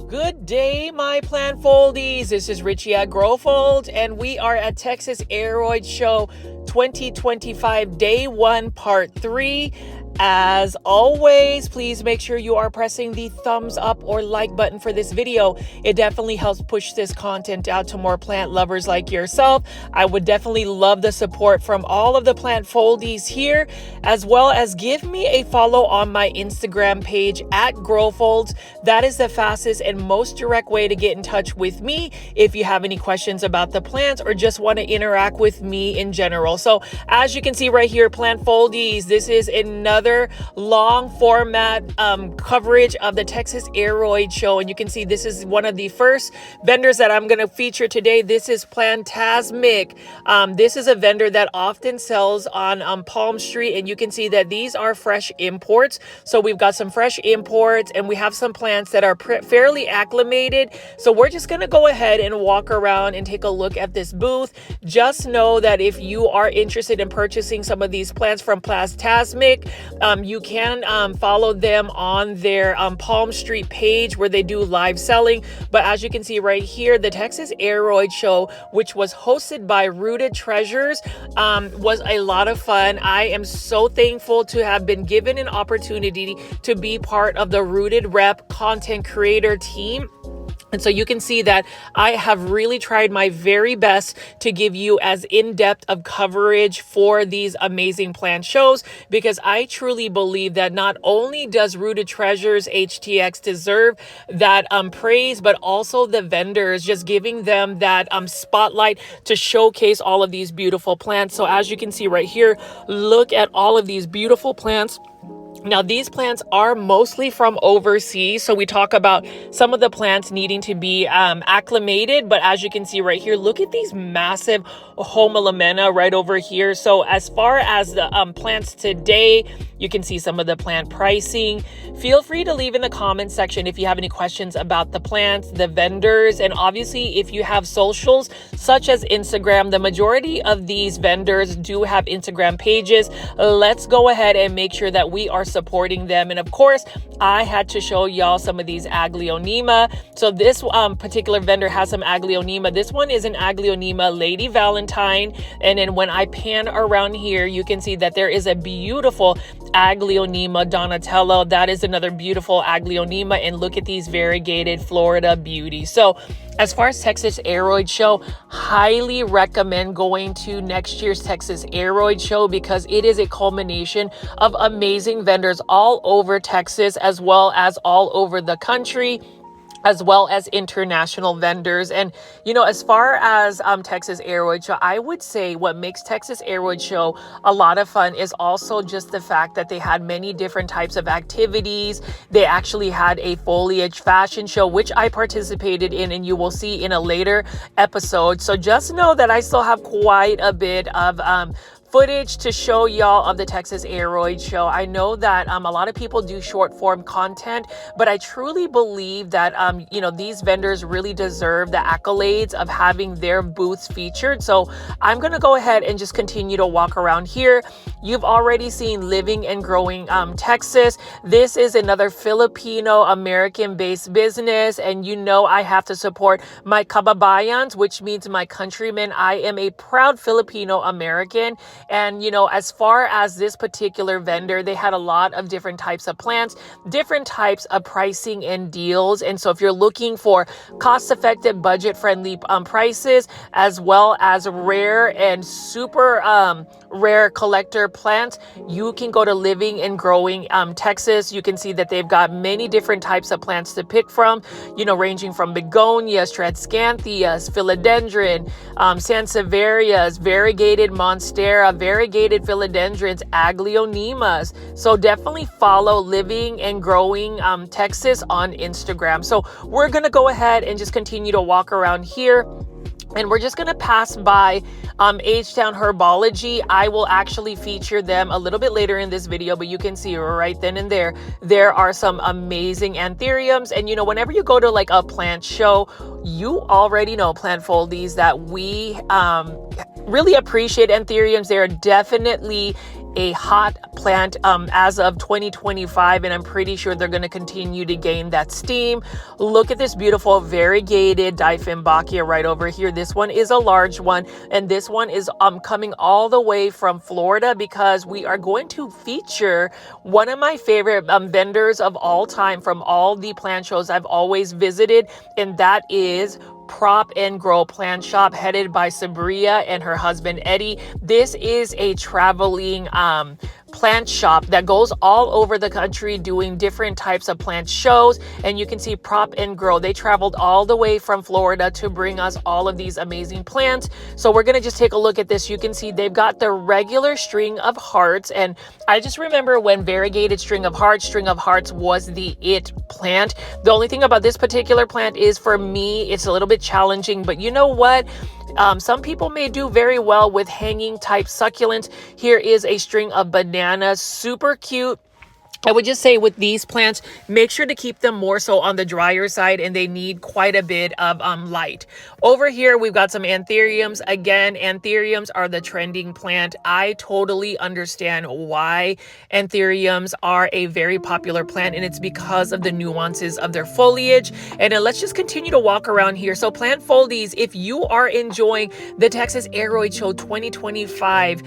Good day, my plant foldies. This is Richie at Growfold, and we are at Texas Aroid Show 2025 Day 1 Part 3. As always, please make sure you are pressing the thumbs up or like button for this video. It definitely helps push this content out to more plant lovers like yourself. I would definitely love the support from all of the plant foldies here, as well as give me a follow on my Instagram page at Growfolds. That is the fastest and most direct way to get in touch with me if you have any questions about the plants or just want to interact with me in general. So as you can see right here, plant foldies, this is another long format coverage of the Texas Aroid Show, and you can see this is one of the first vendors that I'm going to feature today. This is Plantasmic. This is a vendor that often sells on Palm Street, and you can see that these are fresh imports. So we've got some fresh imports, and we have some plants that are fairly acclimated. So we're just going to go ahead and walk around and take a look at this booth. Just know that if you are interested in purchasing some of these plants from Plantasmic, you can follow them on their Palm Street page where they do live selling. But as you can see right here, the Texas Aroid Show, which was hosted by Rooted Treasures, was a lot of fun. I am so thankful to have been given an opportunity to be part of the Rooted Rep content creator team. And so you can see that I have really tried my very best to give you as in-depth of coverage for these amazing plant shows, because I truly believe that not only does Rooted Treasures HTX deserve that praise, but also the vendors, just giving them that spotlight to showcase all of these beautiful plants. So as you can see right here, look at all of these beautiful plants. Now, these plants are mostly from overseas, so we talk about some of the plants needing to be acclimated, but as you can see right here, look at these massive Hoya right over here. So as far as the plants today, you can see some of the plant pricing. Feel free to leave in the comment section if you have any questions about the plants, the vendors, and obviously if you have socials such as Instagram. The majority of these vendors do have Instagram pages. Let's go ahead and make sure that we are supporting them. And of course, I had to show y'all some of these Aglaonema. So this particular vendor has some Aglaonema. This one is an Aglaonema Lady Valentine. And then when I pan around here, you can see that there is a beautiful Aglaonema Donatello. That is another beautiful Aglaonema. And look at these variegated Florida beauties. So as far as Texas Aroid Show, highly recommend going to next year's Texas Aroid Show, because it is a culmination of amazing vendors all over Texas, as well as all over the country, as well as international vendors. And, you know, as far as Texas Aroid Show, I would say what makes Texas Aroid Show a lot of fun is also just the fact that they had many different types of activities. They actually had a foliage fashion show, which I participated in, and you will see in a later episode. So just know that I still have quite a bit of footage to show y'all of the Texas Aroid Show. I know that a lot of people do short form content, but I truly believe that you know, these vendors really deserve the accolades of having their booths featured. So I'm gonna go ahead and just continue to walk around here. You've already seen Living and Growing Texas. This is another Filipino American based business, and you know I have to support my kababayans, which means my countrymen. I am a proud Filipino American. And, you know, as far as this particular vendor, they had a lot of different types of plants, different types of pricing and deals. And so if you're looking for cost-effective, budget-friendly prices, as well as rare and super rare collector plants, you can go to Living and Growing Texas. You can see that they've got many different types of plants to pick from, you know, ranging from begonias, tradescantias, philodendron, sansevierias, variegated monstera, variegated philodendrons, aglaonemas. So definitely follow Living and Growing Texas on Instagram. So we're going to go ahead and just continue to walk around here. And we're just going to pass by H-Town Herbology. I will actually feature them a little bit later in this video, but you can see right then and there are some amazing Anthuriums. And, you know, whenever you go to like a plant show, you already know, plant foldies, that we really appreciate Anthuriums. They're definitely a hot plant as of 2025, and I'm pretty sure they're going to continue to gain that steam. Look at this beautiful variegated Dieffenbachia right over here. This one is a large one, and this one is coming all the way from Florida because we are going to feature one of my favorite vendors of all time from all the plant shows I've always visited, and that is Prop and Grow Plant Shop, headed by Sabria and her husband Eddie. This is a traveling plant shop that goes all over the country doing different types of plant shows, and you can see Prop and Grow. They traveled all the way from Florida to bring us all of these amazing plants. So we're gonna just take a look at this. You can see they've got the regular string of hearts, and I just remember when variegated string of hearts was the it plant. The only thing about this particular plant is, for me, it's a little bit challenging, but you know what? Some people may do very well with hanging type succulents. Here is a string of bananas, super cute. I would just say with these plants, make sure to keep them more so on the drier side, and they need quite a bit of light. Over here, we've got some Anthuriums. Again, Anthuriums are the trending plant. I totally understand why Anthuriums are a very popular plant, and it's because of the nuances of their foliage. And then let's just continue to walk around here. So plant foldies, if you are enjoying the Texas Aroid Show 2025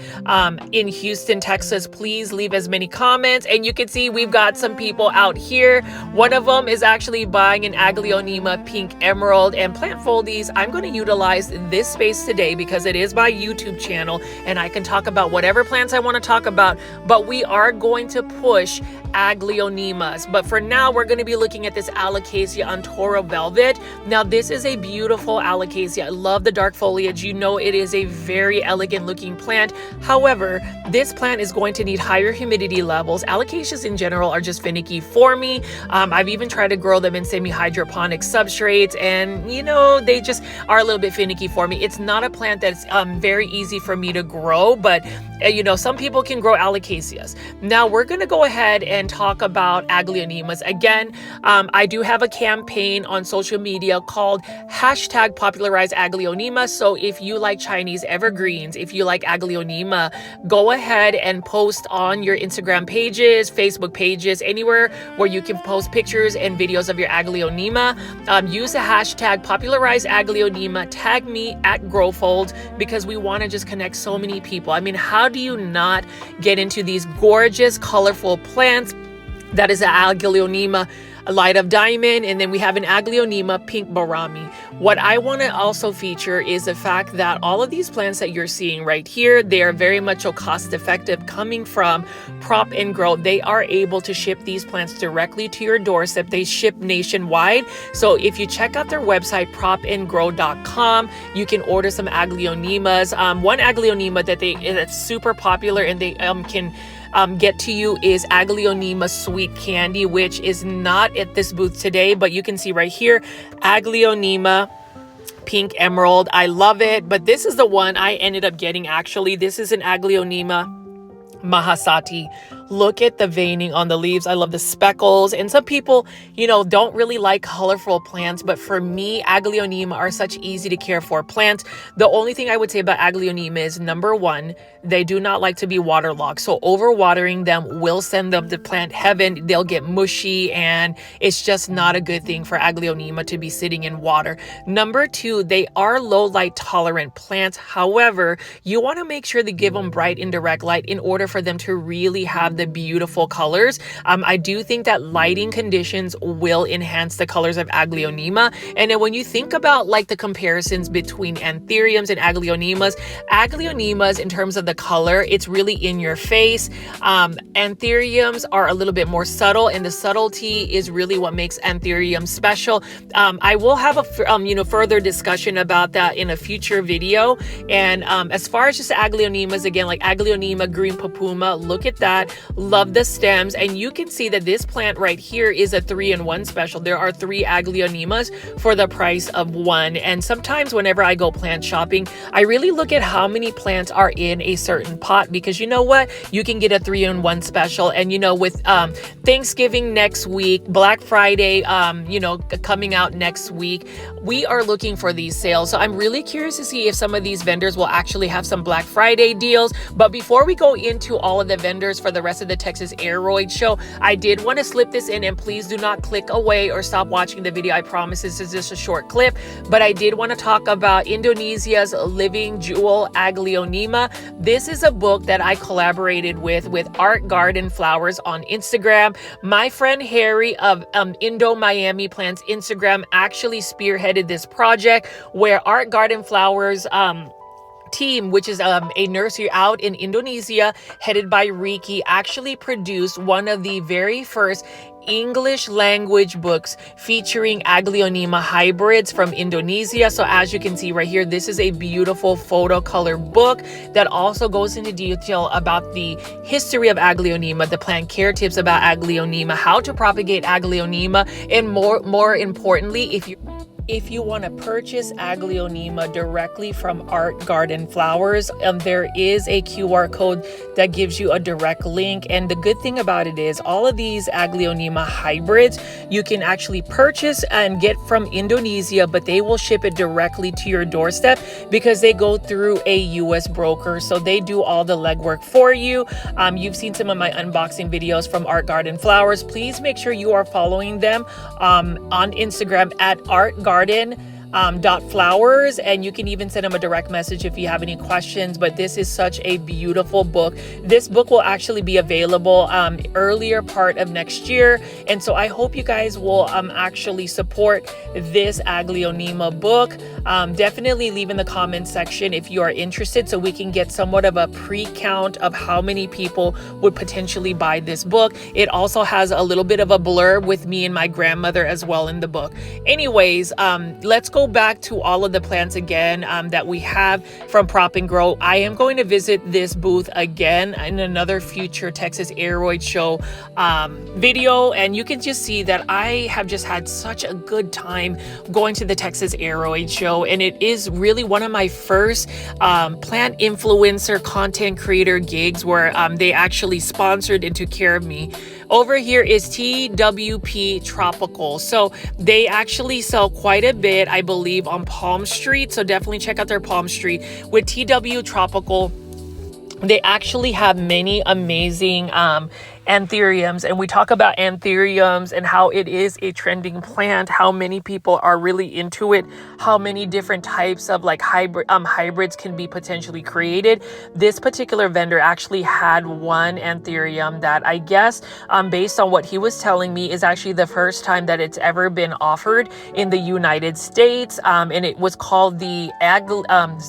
in Houston, Texas, please leave as many comments. And you can see we've got some people out here. One of them is actually buying an Aglaonema pink emerald. And plant foldies, I'm going to utilize this space today because it is my YouTube channel and I can talk about whatever plants I want to talk about, but we are going to push Aglaonemas. But for now, we're going to be looking at this Alocasia Antora Velvet. Now, this is a beautiful Alocasia. I love the dark foliage. You know, it is a very elegant looking plant. However, this plant is going to need higher humidity levels. Alocasias in general are just finicky for me. I've even tried to grow them in semi-hydroponic substrates, and you know, they just are a little bit finicky for me. It's not a plant that's very easy for me to grow, but you know, some people can grow Alocasias. Now we're going to go ahead and talk about Aglaonemas. Again, I do have a campaign on social media called #PopularizeAglaonema. So if you like Chinese evergreens, if you like Aglaonema, go ahead and post on your Instagram pages, Facebook pages, anywhere where you can post pictures and videos of your Aglaonema. Use the #PopularizeAglaonema, tag me at Growfold, because we want to just connect so many people. I mean, how do you not get into these gorgeous, colorful plants? That is an Aglaonema Light of Diamond, and then we have an Aglaonema Pink Barami. What I want to also feature is the fact that all of these plants that you're seeing right here, they are very much so cost effective, coming from Prop and Grow. They are able to ship these plants directly to your doorstep. They ship nationwide. So if you check out their website, propandgrow.com, you can order some Aglaonemas. One Aglaonema that's super popular and they can get to you is Aglaonema Sweet Candy, which is not at this booth today, but you can see right here, Aglaonema Pink Emerald. I love it, but this is the one I ended up getting actually. This is an Aglaonema Mahasati. Look at the veining on the leaves. I love the speckles. And some people, you know, don't really like colorful plants, but for me, Aglaonema are such easy to care for plants. The only thing I would say about Aglaonema is, number one, they do not like to be waterlogged. So overwatering them will send them to plant heaven. They'll get mushy, and it's just not a good thing for Aglaonema to be sitting in water. Number two, they are low light tolerant plants. However, you want to make sure to give them bright indirect light in order for them to really have the beautiful colors. I do think that lighting conditions will enhance the colors of Aglaonema. And then when you think about like the comparisons between Anthuriums and Aglaonemas in terms of the color, it's really in your face. Anthuriums are a little bit more subtle, and the subtlety is really what makes Anthurium special. I will have a further discussion about that in a future video. And as far as just Aglaonemas, again, like Aglaonema Green Papuma, look at that. Love the stems. And you can see that this plant right here is a 3-in-1 special. There are 3 Aglaonemas for the price of 1. And sometimes whenever I go plant shopping, I really look at how many plants are in a certain pot, because you know what? You can get a 3-in-1 special. And you know, with Thanksgiving next week, Black Friday, you know, coming out next week, we are looking for these sales. So I'm really curious to see if some of these vendors will actually have some Black Friday deals. But before we go into all of the vendors for the rest of the Texas Aroid Show, I did want to slip this in, and please do not click away or stop watching the video. I promise this is just a short clip, but I did want to talk about Indonesia's Living Jewel Aglaonema. This is a book that I collaborated with Art Garden Flowers on Instagram. My friend Harry of Indo Miami Plants Instagram actually spearheaded this project, where Art Garden Flowers team, which is a nursery out in Indonesia headed by Riki, actually produced one of the very first English language books featuring Aglaonema hybrids from Indonesia. So as you can see right here, this is a beautiful photo color book that also goes into detail about the history of Aglaonema, the plant care tips about Aglaonema, how to propagate Aglaonema, and more importantly, if you want to purchase Aglaonema directly from Art Garden Flowers, there is a QR code that gives you a direct link. And the good thing about it is all of these Aglaonema hybrids you can actually purchase and get from Indonesia, but they will ship it directly to your doorstep because they go through a US broker. So they do all the legwork for you. You've seen some of my unboxing videos from Art Garden Flowers. Please make sure you are following them on Instagram at artgarden.flowers, and you can even send them a direct message if you have any questions. But this is such a beautiful book. This book will actually be available earlier part of next year, and so I hope you guys will actually support this Aglaonema book. Definitely leave in the comments section if you are interested, so we can get somewhat of a pre-count of how many people would potentially buy this book. It also has a little bit of a blurb with me and my grandmother as well in the book. Anyways, let's go back to all of the plants again that we have from Prop and Grow. I am going to visit this booth again in another future Texas Aroid Show video, and you can just see that I have just had such a good time going to the Texas Aroid Show, and it is really one of my first plant influencer content creator gigs where they actually sponsored and took care of me. Over here is TWP Tropical. So they actually sell quite a bit, I believe, on Palm Street. So definitely check out their Palm Street. With TW Tropical, they actually have many amazing Anthuriums, and we talk about Anthuriums and how it is a trending plant, how many people are really into it, how many different types of like hybrids can be potentially created. This particular vendor actually had one Anthurium that I guess based on what he was telling me is actually the first time that it's ever been offered in the United States, and it was called the Anthurium.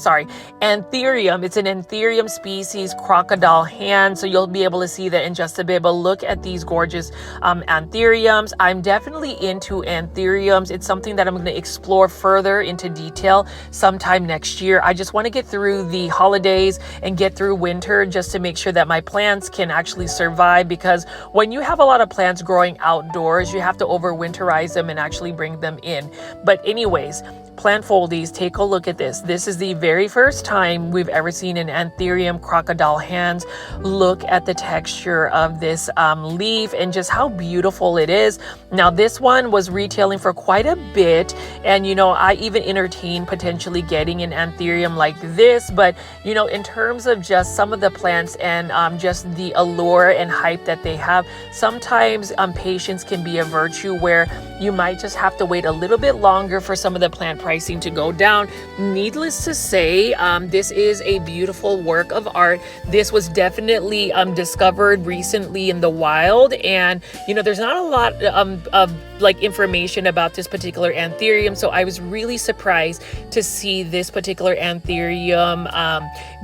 It's an Anthurium species crocodile hand, so you'll be able to see that in just a bit. But look at these gorgeous Anthuriums. I'm definitely into Anthuriums. It's something that I'm going to explore further into detail sometime next year. I just want to get through the holidays and get through winter just to make sure that my plants can actually survive, because when you have a lot of plants growing outdoors, you have to overwinterize them and actually bring them in. But anyways, plant foldies, take a look at this. This is the very first time we've ever seen an Anthurium crocodile hands. Look at the texture of this leaf and just how beautiful it is. Now this one was retailing for quite a bit, and you know, I even entertained potentially getting an Anthurium like this. But you know, in terms of just some of the plants and just the allure and hype that they have, sometimes patience can be a virtue, where you might just have to wait a little bit longer for some of the plant pricing to go down. Needless to say, this is a beautiful work of art. This was definitely discovered recently in the wild, and you know, there's not a lot of like information about this particular Anthurium, so I was really surprised to see this particular Anthurium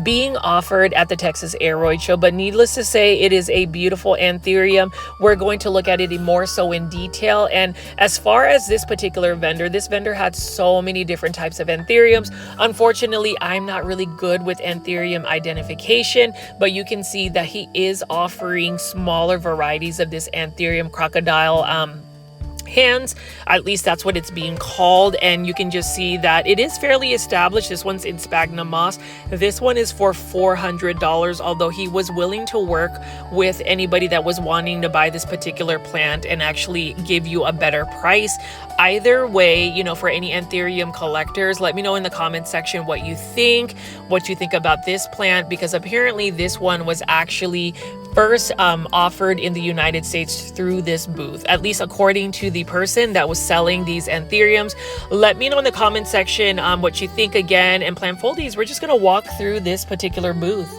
being offered at the Texas Aroid Show. But needless to say, it is a beautiful Anthurium. We're going to look at it more so in detail, and As far as this particular vendor, this vendor had so many different types of Anthuriums. Unfortunately, I'm not really good with Anthurium identification, but you can see that he is offering smaller varieties of this Anthurium crocodile hands. At least that's what it's being called, and you can just see that it is fairly established. This one's in sphagnum moss. This one is for $400, although he was willing to work with anybody that was wanting to buy this particular plant and actually give you a better price. Either way, you know, for any Anthurium collectors, let me know in the comment section what you think about this plant, because apparently this one was actually first offered in the United States through this booth, at least according to the person that was selling these Anthuriums. Let me know in the comment section what you think again. And Plant Foldies, we're just going to walk through this particular booth.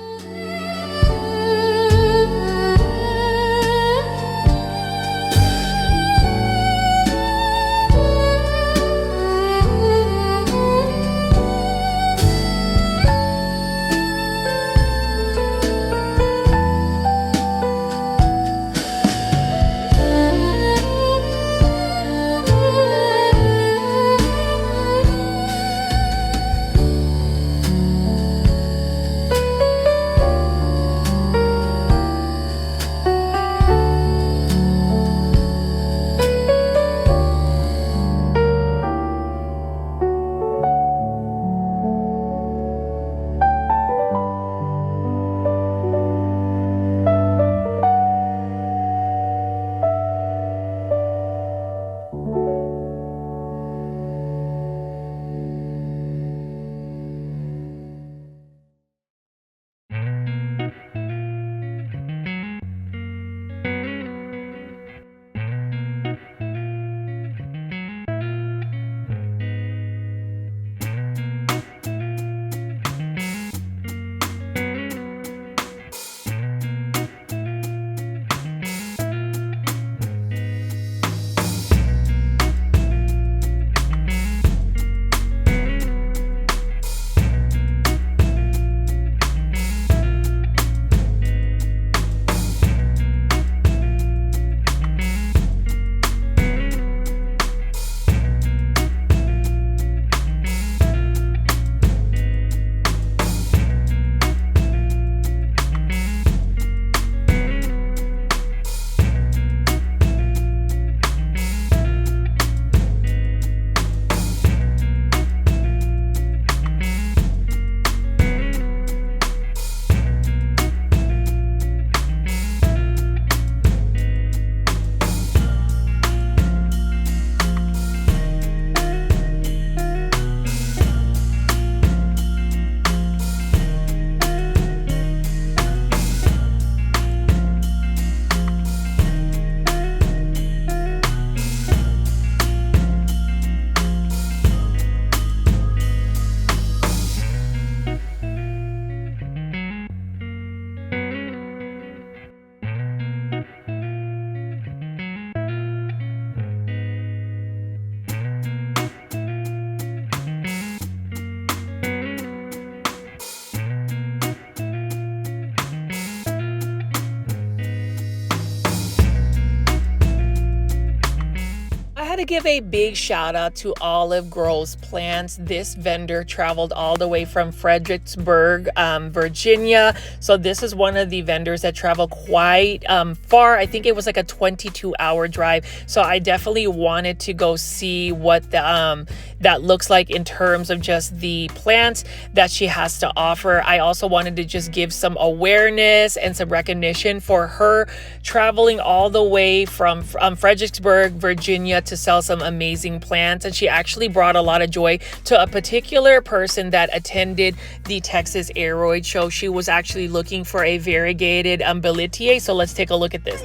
To give a big shout out to Olive Groves Plants. This vendor traveled all the way from Fredericksburg, Virginia. So this is one of the vendors that travel quite far. I think it was like a 22-hour drive. So I definitely wanted to go see what the that looks like in terms of just the plants that she has to offer. I also wanted to just give some awareness and some recognition for her traveling all the way from Fredericksburg, Virginia to sell some amazing plants. And she actually brought a lot of joy to a particular person that attended the Texas Aroid Show. She was actually looking for a variegated umbellitiae. So let's take a look at this.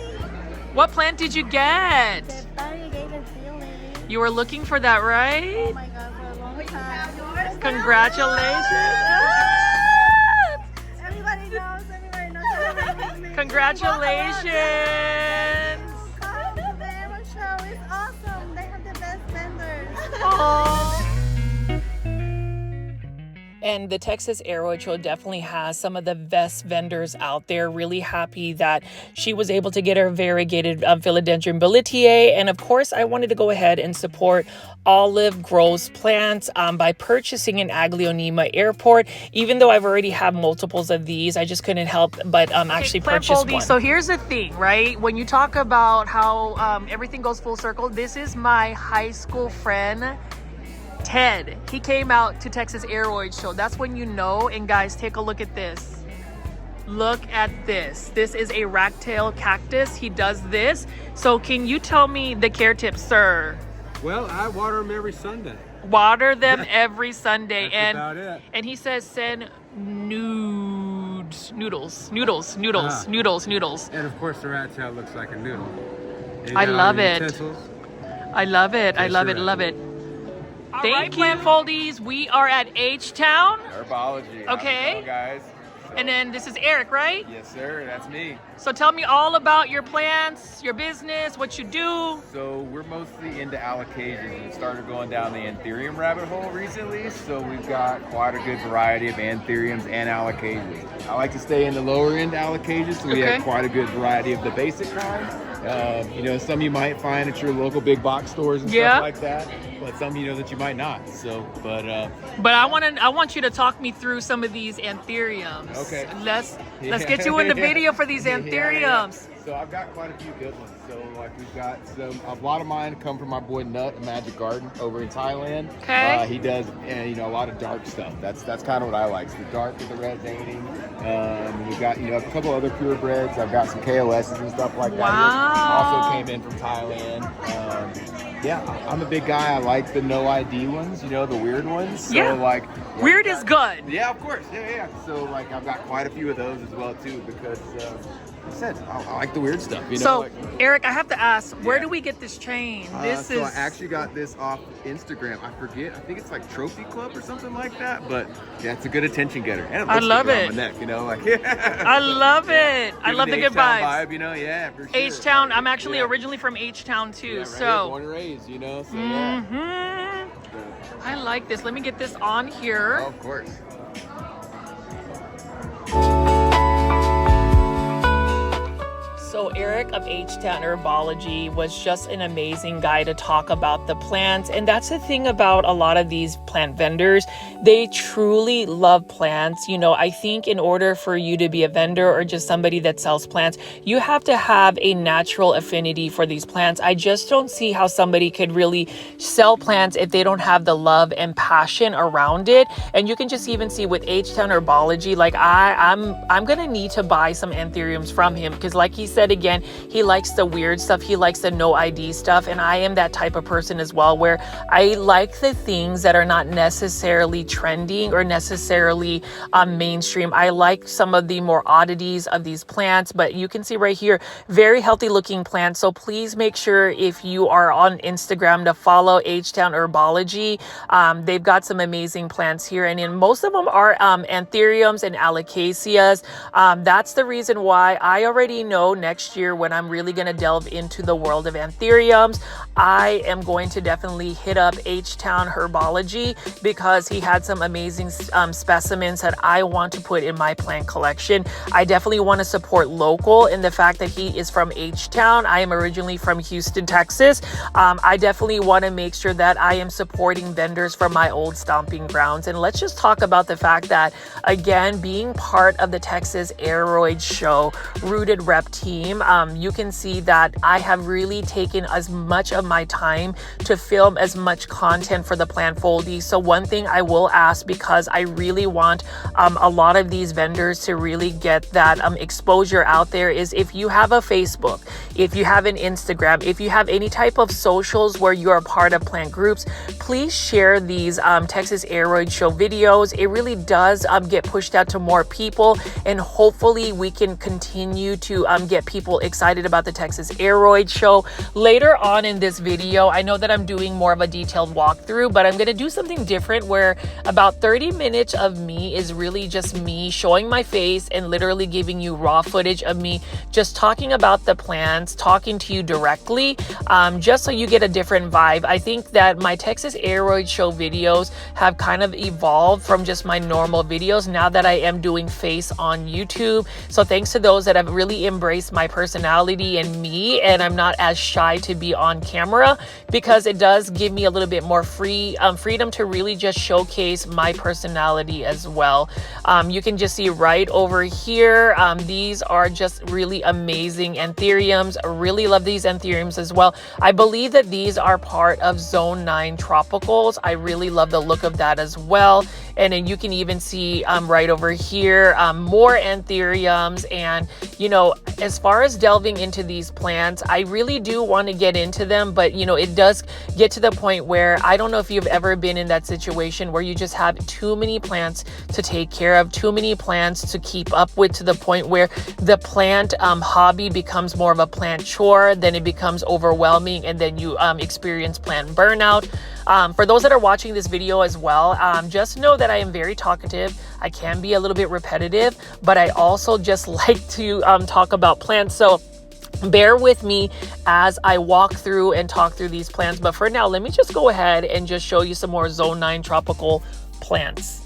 What plant did you get? The variegated field. You were looking for that, right? Oh my god, for a long time. Congratulations. Everybody knows. Congratulations. Come to the Aroid Show. It's awesome. They have the best vendors. Aww. and the Texas Aroid Show definitely has some of the best vendors out there. Really happy that she was able to get her variegated Philodendron Billetier. And of course, I wanted to go ahead and support Olive Grows plants by purchasing an Aglaonema Airport. Even though I've already had multiples of these, I just couldn't help but actually purchase one. So here's the thing, right? When you talk about how everything goes full circle, this is my high school friend, Ted. He came out to Texas Aroid Show. That's when you know. And guys, take a look at this. Look at this. This is a ragtail cactus. He does this. So can you tell me the care tips, sir? Well, I water them every Sunday. Water them every Sunday. That's about it. And he says send noodles. And of course the rat tail looks like a noodle. I love it. Utensils. I love it. I love it. Love it. Thank you, Plant Foldies. We are at H-Town. Herbology. Okay. Hello, guys. And then this is Eric, right? Yes, sir. That's me. So tell me all about your plants, your business, what you do. So we're mostly into alocasias. We started going down the Anthurium rabbit hole recently. So we've got quite a good variety of Anthuriums and alocasias. I like to stay in the lower end alocasias, so we have quite a good variety of the basic kinds. You know, some you might find at your local big box stores and stuff like that, but some you know that you might not. So, but I want you to talk me through some of these Anthuriums. Okay. Let's get you in the video for these Anthuriums. So I've got quite a few good ones. So like we've got a lot of mine come from my boy Nut at Magic Garden over in Thailand. Okay. He does you know, a lot of dark stuff. That's kind of what I like. So the dark with the red veining. We've got, you know, a couple other purebreds. I've got some KOSs and stuff like that. Wow. Also came in from Thailand. Yeah, I'm a big guy. I like the no ID ones, you know, the weird ones. So like weird is good. Yeah, of course. Yeah. So like I've got quite a few of those as well too, because like I said, I like the weird stuff. You know. So like, Eric, I have to ask, where do we get this chain? So I actually got this off Instagram. I forget. I think it's like Trophy Club or something like that. But yeah, it's a good attention getter. And it looks love good it. on my neck, you know, like I love it. I love the good vibes. You know, yeah, for sure. H-Town. I'm actually originally from H-Town too. Yeah, right so here, born and raised, you know. So I like this. Let me get this on here. Oh, of course. So Eric of H-Town Herbology was just an amazing guy to talk about the plants. And that's the thing about a lot of these plant vendors. They truly love plants. You know, I think in order for you to be a vendor or just somebody that sells plants, you have to have a natural affinity for these plants. I just don't see how somebody could really sell plants if they don't have the love and passion around it. And you can just even see with H-Town Herbology, like I'm gonna need to buy some Anthuriums from him, because like he said again, he likes the weird stuff, he likes the no ID stuff, and I am that type of person as well, where I like the things that are not necessarily trending or necessarily mainstream. I like some of the more oddities of these plants, but you can see right here, very healthy looking plants. So please make sure if you are on Instagram to follow H-Town Herbology. They've got some amazing plants here, and in most of them are Anthuriums and Alocasias. That's the reason why I already know next year when I'm really going to delve into the world of Anthuriums, I am going to definitely hit up H-Town Herbology, because he had some amazing specimens that I want to put in my plant collection. I definitely want to support local in the fact that he is from H-Town. I am originally from Houston, Texas. I definitely want to make sure that I am supporting vendors from my old stomping grounds. And let's just talk about the fact that, again, being part of the Texas Aroid Show Rooted Rep team, you can see that I have really taken as much of my time to film as much content for the Plant Foldies. So one thing I will ask, because I really want a lot of these vendors to really get that exposure out there, is if you have a Facebook, if you have an Instagram, if you have any type of socials where you are part of plant groups, please share these Texas Aroid Show videos. It really does get pushed out to more people, and hopefully we can continue to get people excited about the Texas Aroid Show. Later on in this video, I know that I'm doing more of a detailed walkthrough, but I'm going to do something different where about 30 minutes of me is really just me showing my face and literally giving you raw footage of me just talking about the plants, talking to you directly, just so you get a different vibe. I think that my Texas Aroid Show videos have kind of evolved from just my normal videos now that I am doing face on YouTube. So thanks to those that have really embraced my personality and me, and I'm not as shy to be on camera, because it does give me a little bit more freedom to really just showcase my personality as well. You can just see right over here, these are just really amazing Anthuriums. I really love these Anthuriums as well. I believe that these are part of Zone 9 Tropicals. I really love the look of that as well. And then you can even see right over here, more Anthuriums. And, you know, as far as delving into these plants, I really do want to get into them. But, you know, it does get to the point where I don't know if you've ever been in that situation where you just have too many plants to take care of, too many plants to keep up with, to the point where the plant hobby becomes more of a plant chore, then it becomes overwhelming, and then you experience plant burnout. For those that are watching this video as well, just know that I am very talkative. I can be a little bit repetitive, but I also just like to talk about plants. So bear with me as I walk through and talk through these plants. But for now, let me just go ahead and just show you some more Zone 9 tropical plants.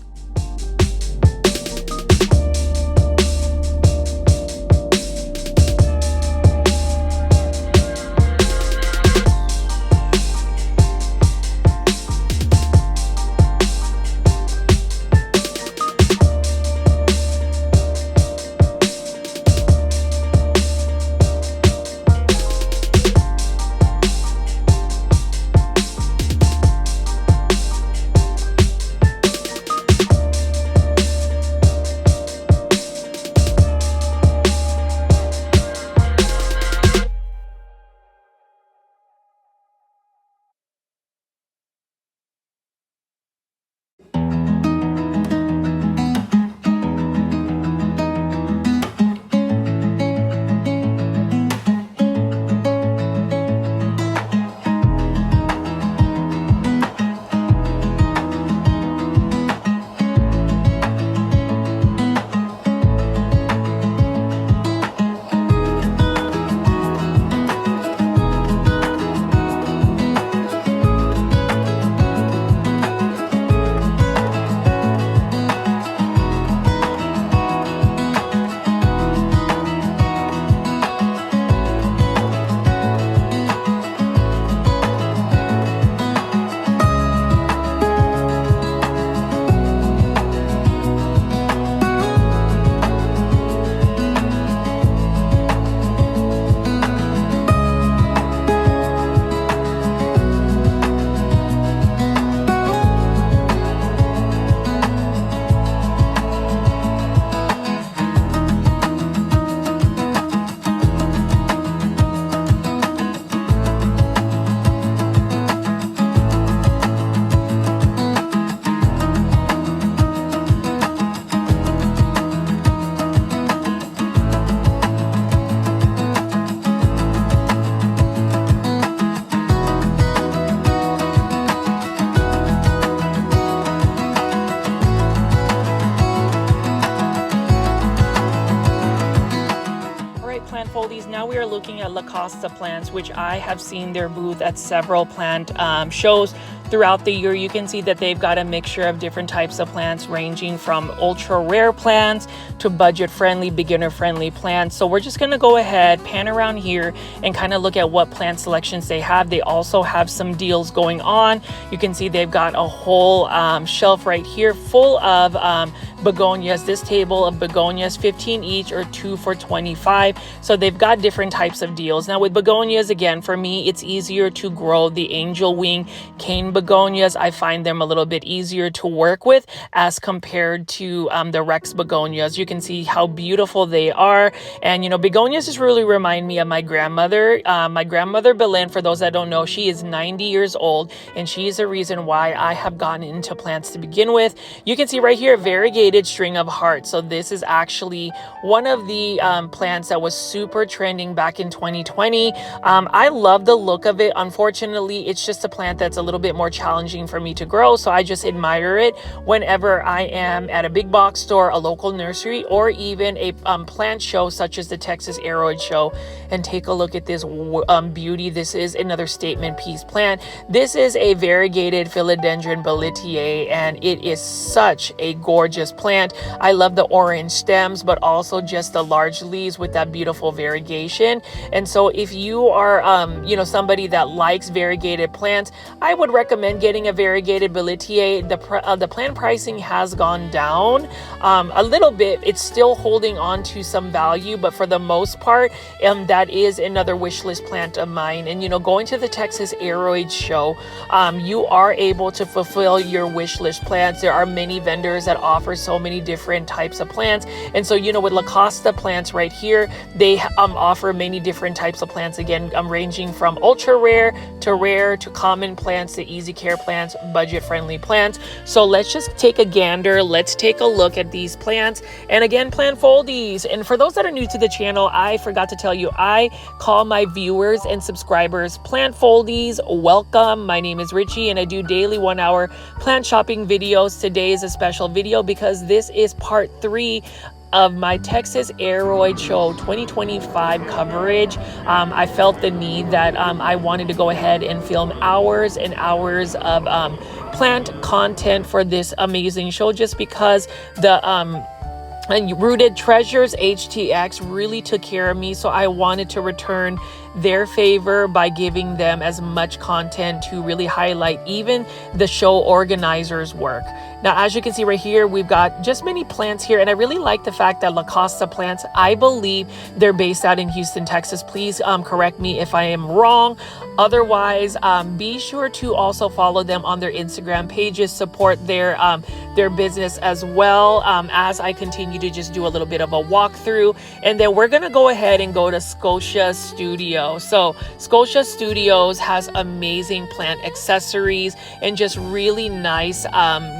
Now we are looking at La Costa plants, which I have seen their booth at several plant shows throughout the year. You can see that they've got a mixture of different types of plants, ranging from ultra rare plants to budget friendly, beginner friendly plants. So we're just going to go ahead, pan around here, and kind of look at what plant selections they have. They also have some deals going on. You can see they've got a whole shelf right here full of begonias. This table of begonias, 15 each or 2 for 25. So they've got different types of deals. Now with begonias, again, for me, it's easier to grow the angel wing cane begonias, I find them a little bit easier to work with as compared to the Rex begonias. You can see how beautiful they are. And, you know, begonias just really remind me of my grandmother. My grandmother, Belen, for those that don't know, she is 90 years old, and she is the reason why I have gotten into plants to begin with. You can see right here, variegated string of hearts. So this is actually one of the plants that was super trending back in 2020. I love the look of it. Unfortunately, it's just a plant that's a little bit more challenging for me to grow, so I just admire it whenever I am at a big box store, a local nursery, or even a plant show such as the Texas Aroid Show. And take a look at this beauty. This is another statement piece plant. This is a variegated Philodendron boletier, and it is such a gorgeous plant. I love the orange stems, but also just the large leaves with that beautiful variegation. And so if you are you know, somebody that likes variegated plants, I would recommend getting a variegated boletier. The plant pricing has gone down a little bit. It's still holding on to some value, but for the most part, that is another wish list plant of mine. And, you know, going to the Texas Aroid Show, you are able to fulfill your wish list plants. There are many vendors that offer so many different types of plants. And so, you know, with La Costa plants right here, they offer many different types of plants. Again, ranging from ultra rare to common plants to easy care plants, budget friendly plants. So let's just take a gander. Let's take a look at these plants. And again, plant foldies. And for those that are new to the channel, I forgot to tell you, I call my viewers and subscribers plant foldies. Welcome. My name is Richie, and I do daily 1-hour plant shopping videos. Today is a special video because this is part 3 of my Texas Aroid Show 2025 coverage. I felt the need that I wanted to go ahead and film hours and hours of plant content for this amazing show, just because the and Rooted Treasures HTX really took care of me, so I wanted to return their favor by giving them as much content to really highlight even the show organizers' work. Now, as you can see right here, we've got just many plants here, and I really like the fact that La Costa plants, I believe they're based out in Houston, Texas. Please correct me if I am wrong. Otherwise, be sure to also follow them on their Instagram pages, support their business as well, as I continue to just do a little bit of a walkthrough. And then we're gonna go ahead and go to Scotia Studio. So Scotia Studios has amazing plant accessories and just really nice,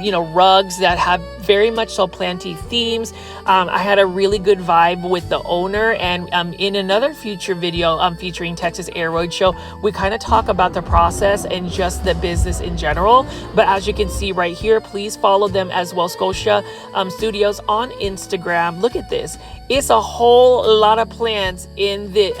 you know, rugs that have very much so planty themes. I had a really good vibe with the owner, and in another future video featuring Texas Aroid Show, we kind of talk about the process and just the business in general. But as you can see right here, please follow them as well, Scotia Studios on Instagram. Look at this. It's a whole lot of plants in this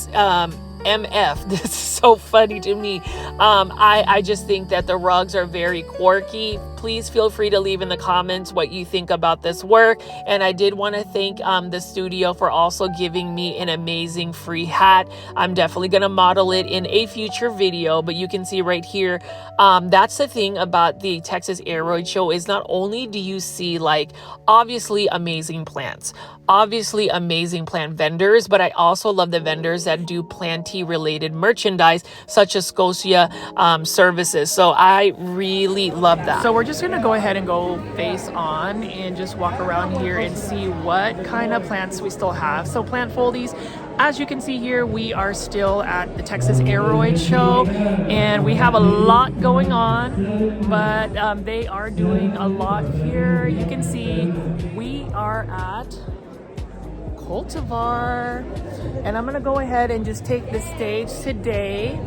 MF. This is so funny to me. I just think that the rugs are very quirky. Please feel free to leave in the comments what you think about this work. And I did want to thank the studio for also giving me an amazing free hat. I'm definitely going to model it in a future video, but you can see right here, that's the thing about the Texas Aroid Show, is not only do you see like obviously amazing plants, obviously amazing plant vendors, but I also love the vendors that do planty related merchandise such as Scotia services. So I really love that. So we're just gonna go ahead and go face on and just walk around here and see what kind of plants we still have. So plant foldies, as you can see here, we are still at the Texas Aroid Show, and we have a lot going on, but they are doing a lot here. You can see we are at Cultivar, and I'm gonna go ahead and just take the stage today.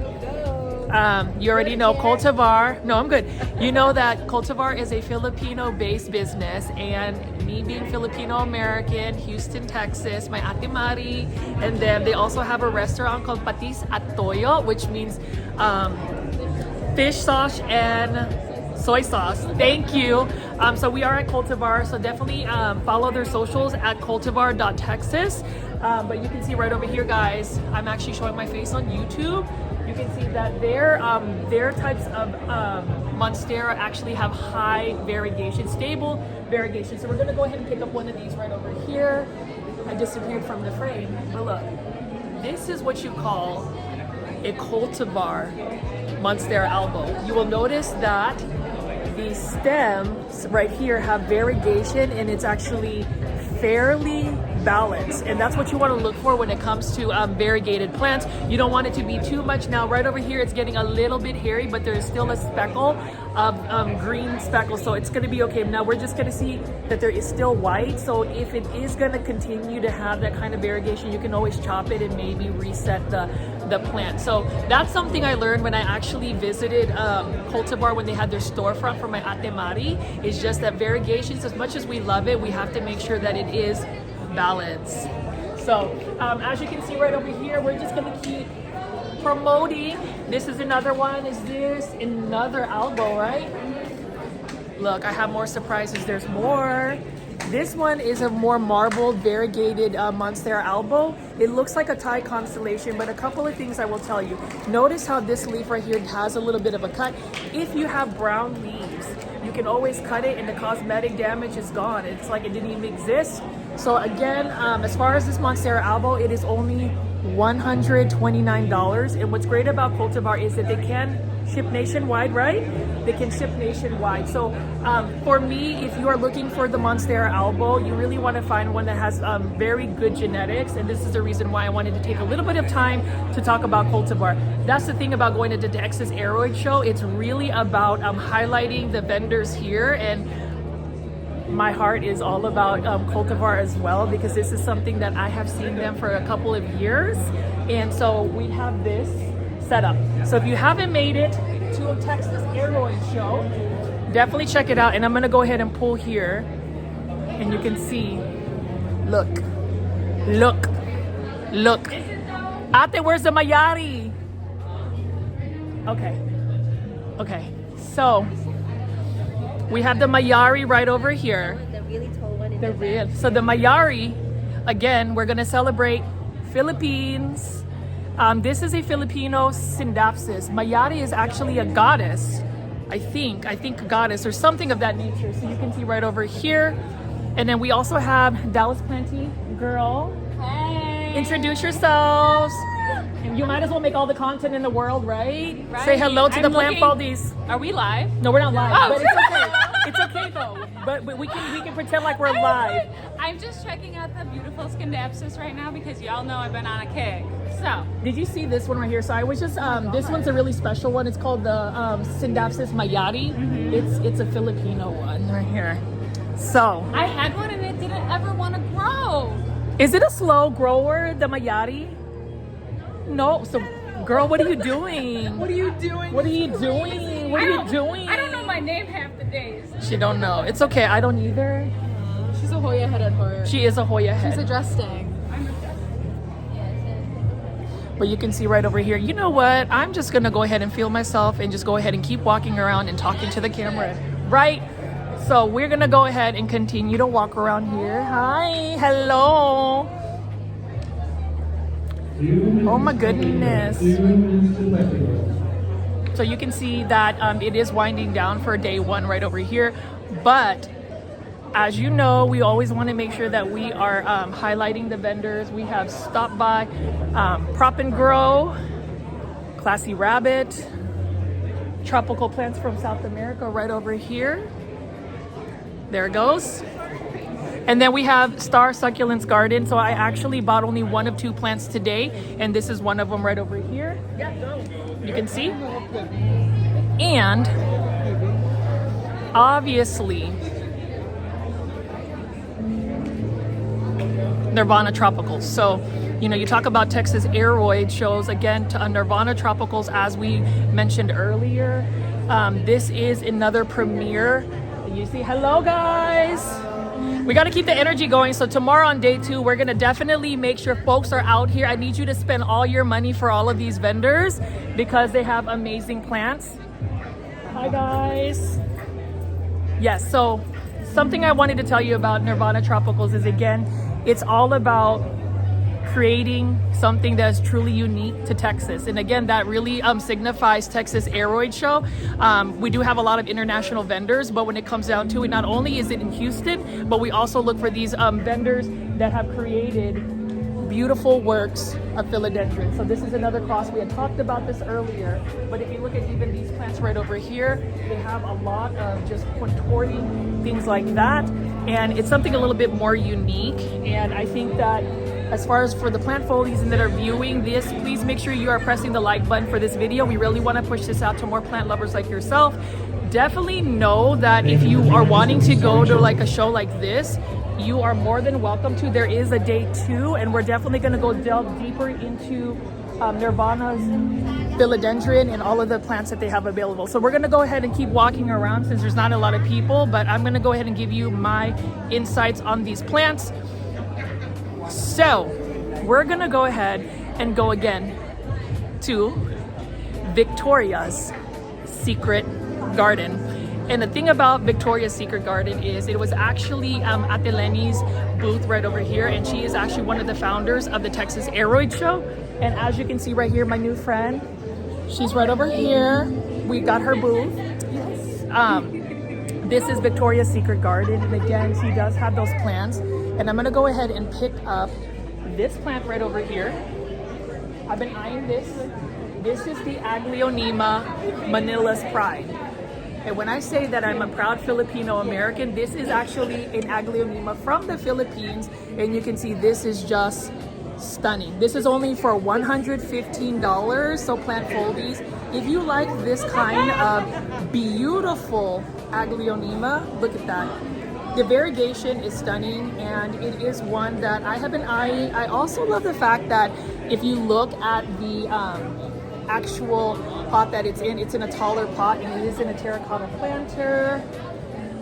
You already know Cultivar. No, I'm good. You know that Cultivar is a Filipino-based business, and me being Filipino-American, Houston, Texas, my Ate Mari, and then they also have a restaurant called Patis at Toyo, which means fish sauce and soy sauce. Thank you. So we are at Cultivar, so definitely follow their socials at cultivar.texas. But you can see right over here, guys, I'm actually showing my face on YouTube. You can see that their types of Monstera actually have high variegation, stable variegation. So we're gonna go ahead and pick up one of these right over here. I disappeared from the frame, but look, this is what you call a cultivar Monstera albo. You will notice that the stems right here have variegation, and it's actually fairly balanced, and that's what you want to look for when it comes to variegated plants. You don't want it to be too much. Now right over here it's getting a little bit hairy, but there's still a speckle of green speckle, so it's going to be okay. Now we're just going to see that there is still white, so if it is going to continue to have that kind of variegation, you can always chop it and maybe reset the plant. So that's something I learned when I actually visited Cultivar when they had their storefront for my Ate Mari, is just that variegations, as much as we love it, we have to make sure that it is balanced. So as you can see right over here, we're just going to keep promoting. This is another one. Is this another albo, right? Look, I have more surprises. There's more. This one is a more marbled, variegated Monstera albo. It looks like a Thai constellation, but a couple of things I will tell you. Notice how this leaf right here has a little bit of a cut. If you have brown leaves, you can always cut it and the cosmetic damage is gone. It's like it didn't even exist. So again, as far as this Monstera albo, it is only $129. And what's great about Cultivar is that they can ship nationwide, right? They can ship nationwide. So for me, if you are looking for the Monstera albo, you really want to find one that has very good genetics. And this is the reason why I wanted to take a little bit of time to talk about Cultivar. That's the thing about going to the Texas Aroid Show. It's really about highlighting the vendors here, and my heart is all about Cultivar as well, because this is something that I have seen them for a couple of years. And so we have this set up. So if you haven't made it to a Texas Aroid Show, definitely check it out. And I'm gonna go ahead and pull here, and you can see, look, look, look. Ate, where's the Mayari? Okay, okay, so we have the Mayari right over here. The really tall one in The real. So the Mayari, again, we're gonna celebrate Philippines. This is a Filipino syndapsis. Mayari is actually a goddess. I think a goddess or something of that nature. So you can see right over here. And then we also have Dallas Plenty girl. Hey. Introduce yourselves. And you might as well make all the content in the world, right? Say hello to the plant foldies. Are we live? No, we're not live, Oh. but it's okay. It's okay though. But we can pretend like we're live. I'm just checking out the beautiful Scindapsus right now because y'all know I've been on a kick. So, Did you see this one right here? So I was just this one's a really special one. It's called the Syndapsis Mayari. It's a Filipino one right here. So I had one and it didn't ever want to grow. is it a slow grower, the Mayari? No. So girl, what are you doing? What are you doing? What are you doing? What are you doing? I don't know my name half the days. She don't know. It's okay. I don't either. She's a Hoya headed horror. She is a Hoya head. She's adjusting. But you can see right over here, you know what? I'm just gonna go ahead and feel myself and just go ahead and keep walking around and talking to the camera, right? So we're gonna go ahead and continue to walk around here. Hi, hello. Oh my goodness. So you can see that it is winding down for day one right over here. But as you know, we always want to make sure that we are highlighting the vendors. We have stopped by Prop and Grow, Classy Rabbit, Tropical Plants from South America right over here. There it goes. And then we have Star Succulents Garden. So I actually bought only one of two plants today, and this is one of them right over here. You can see. And obviously, Nirvana Tropicals. So, you know, you talk about Texas Aroid shows, again, to Nirvana Tropicals, as we mentioned earlier. This is another premiere. You see, hello guys. We got to keep the energy going. So tomorrow on day 2, we're going to definitely make sure folks are out here. I need you to spend all your money for all of these vendors because they have amazing plants. Hi guys. Yes, so something I wanted to tell you about Nirvana Tropicals is, again, it's all about creating something that's truly unique to Texas. And again, that really signifies Texas Aroid Show. We do have a lot of international vendors, but when it comes down to it, not only is it in Houston, but we also look for these vendors that have created beautiful works of philodendron. So this is another cross. We had talked about this earlier, but if you look at even these plants right over here, they have a lot of just contorting things like that. And it's something a little bit more unique. And I think that as far as for the plant folies that are viewing this, please make sure you are pressing the like button for this video. We really want to push this out to more plant lovers like yourself. Definitely know that if you are wanting to go to like a show like this, you are more than welcome to. There is a day 2, and we're definitely going to go delve deeper into Nirvana's philodendron and all of the plants that they have available. So we're going to go ahead and keep walking around since there's not a lot of people, but I'm going to go ahead and give you my insights on these plants. So we're going to go ahead and go again to Victoria's Secret Garden. And the thing about Victoria's Secret Garden is it was actually Ate Lenny's booth right over here, and she is actually one of the founders of the Texas Aroid Show. And as you can see right here, my new friend, she's right over here. We got her booth. This is Victoria's Secret Garden, and again, she does have those plants. And I'm gonna go ahead and pick up this plant right over here. I've been eyeing this. This is the Aglaonema Manila's Pride. And when I say that I'm a proud Filipino American, this is actually an Aglaonema from the Philippines. And you can see this is just stunning. This is only for $115. So plant foldies, if you like this kind of beautiful Aglaonema, look at that. The variegation is stunning, and it is one that I have been eyeing. I also love the fact that if you look at the actual pot that it's in a taller pot, and it is in a terracotta planter.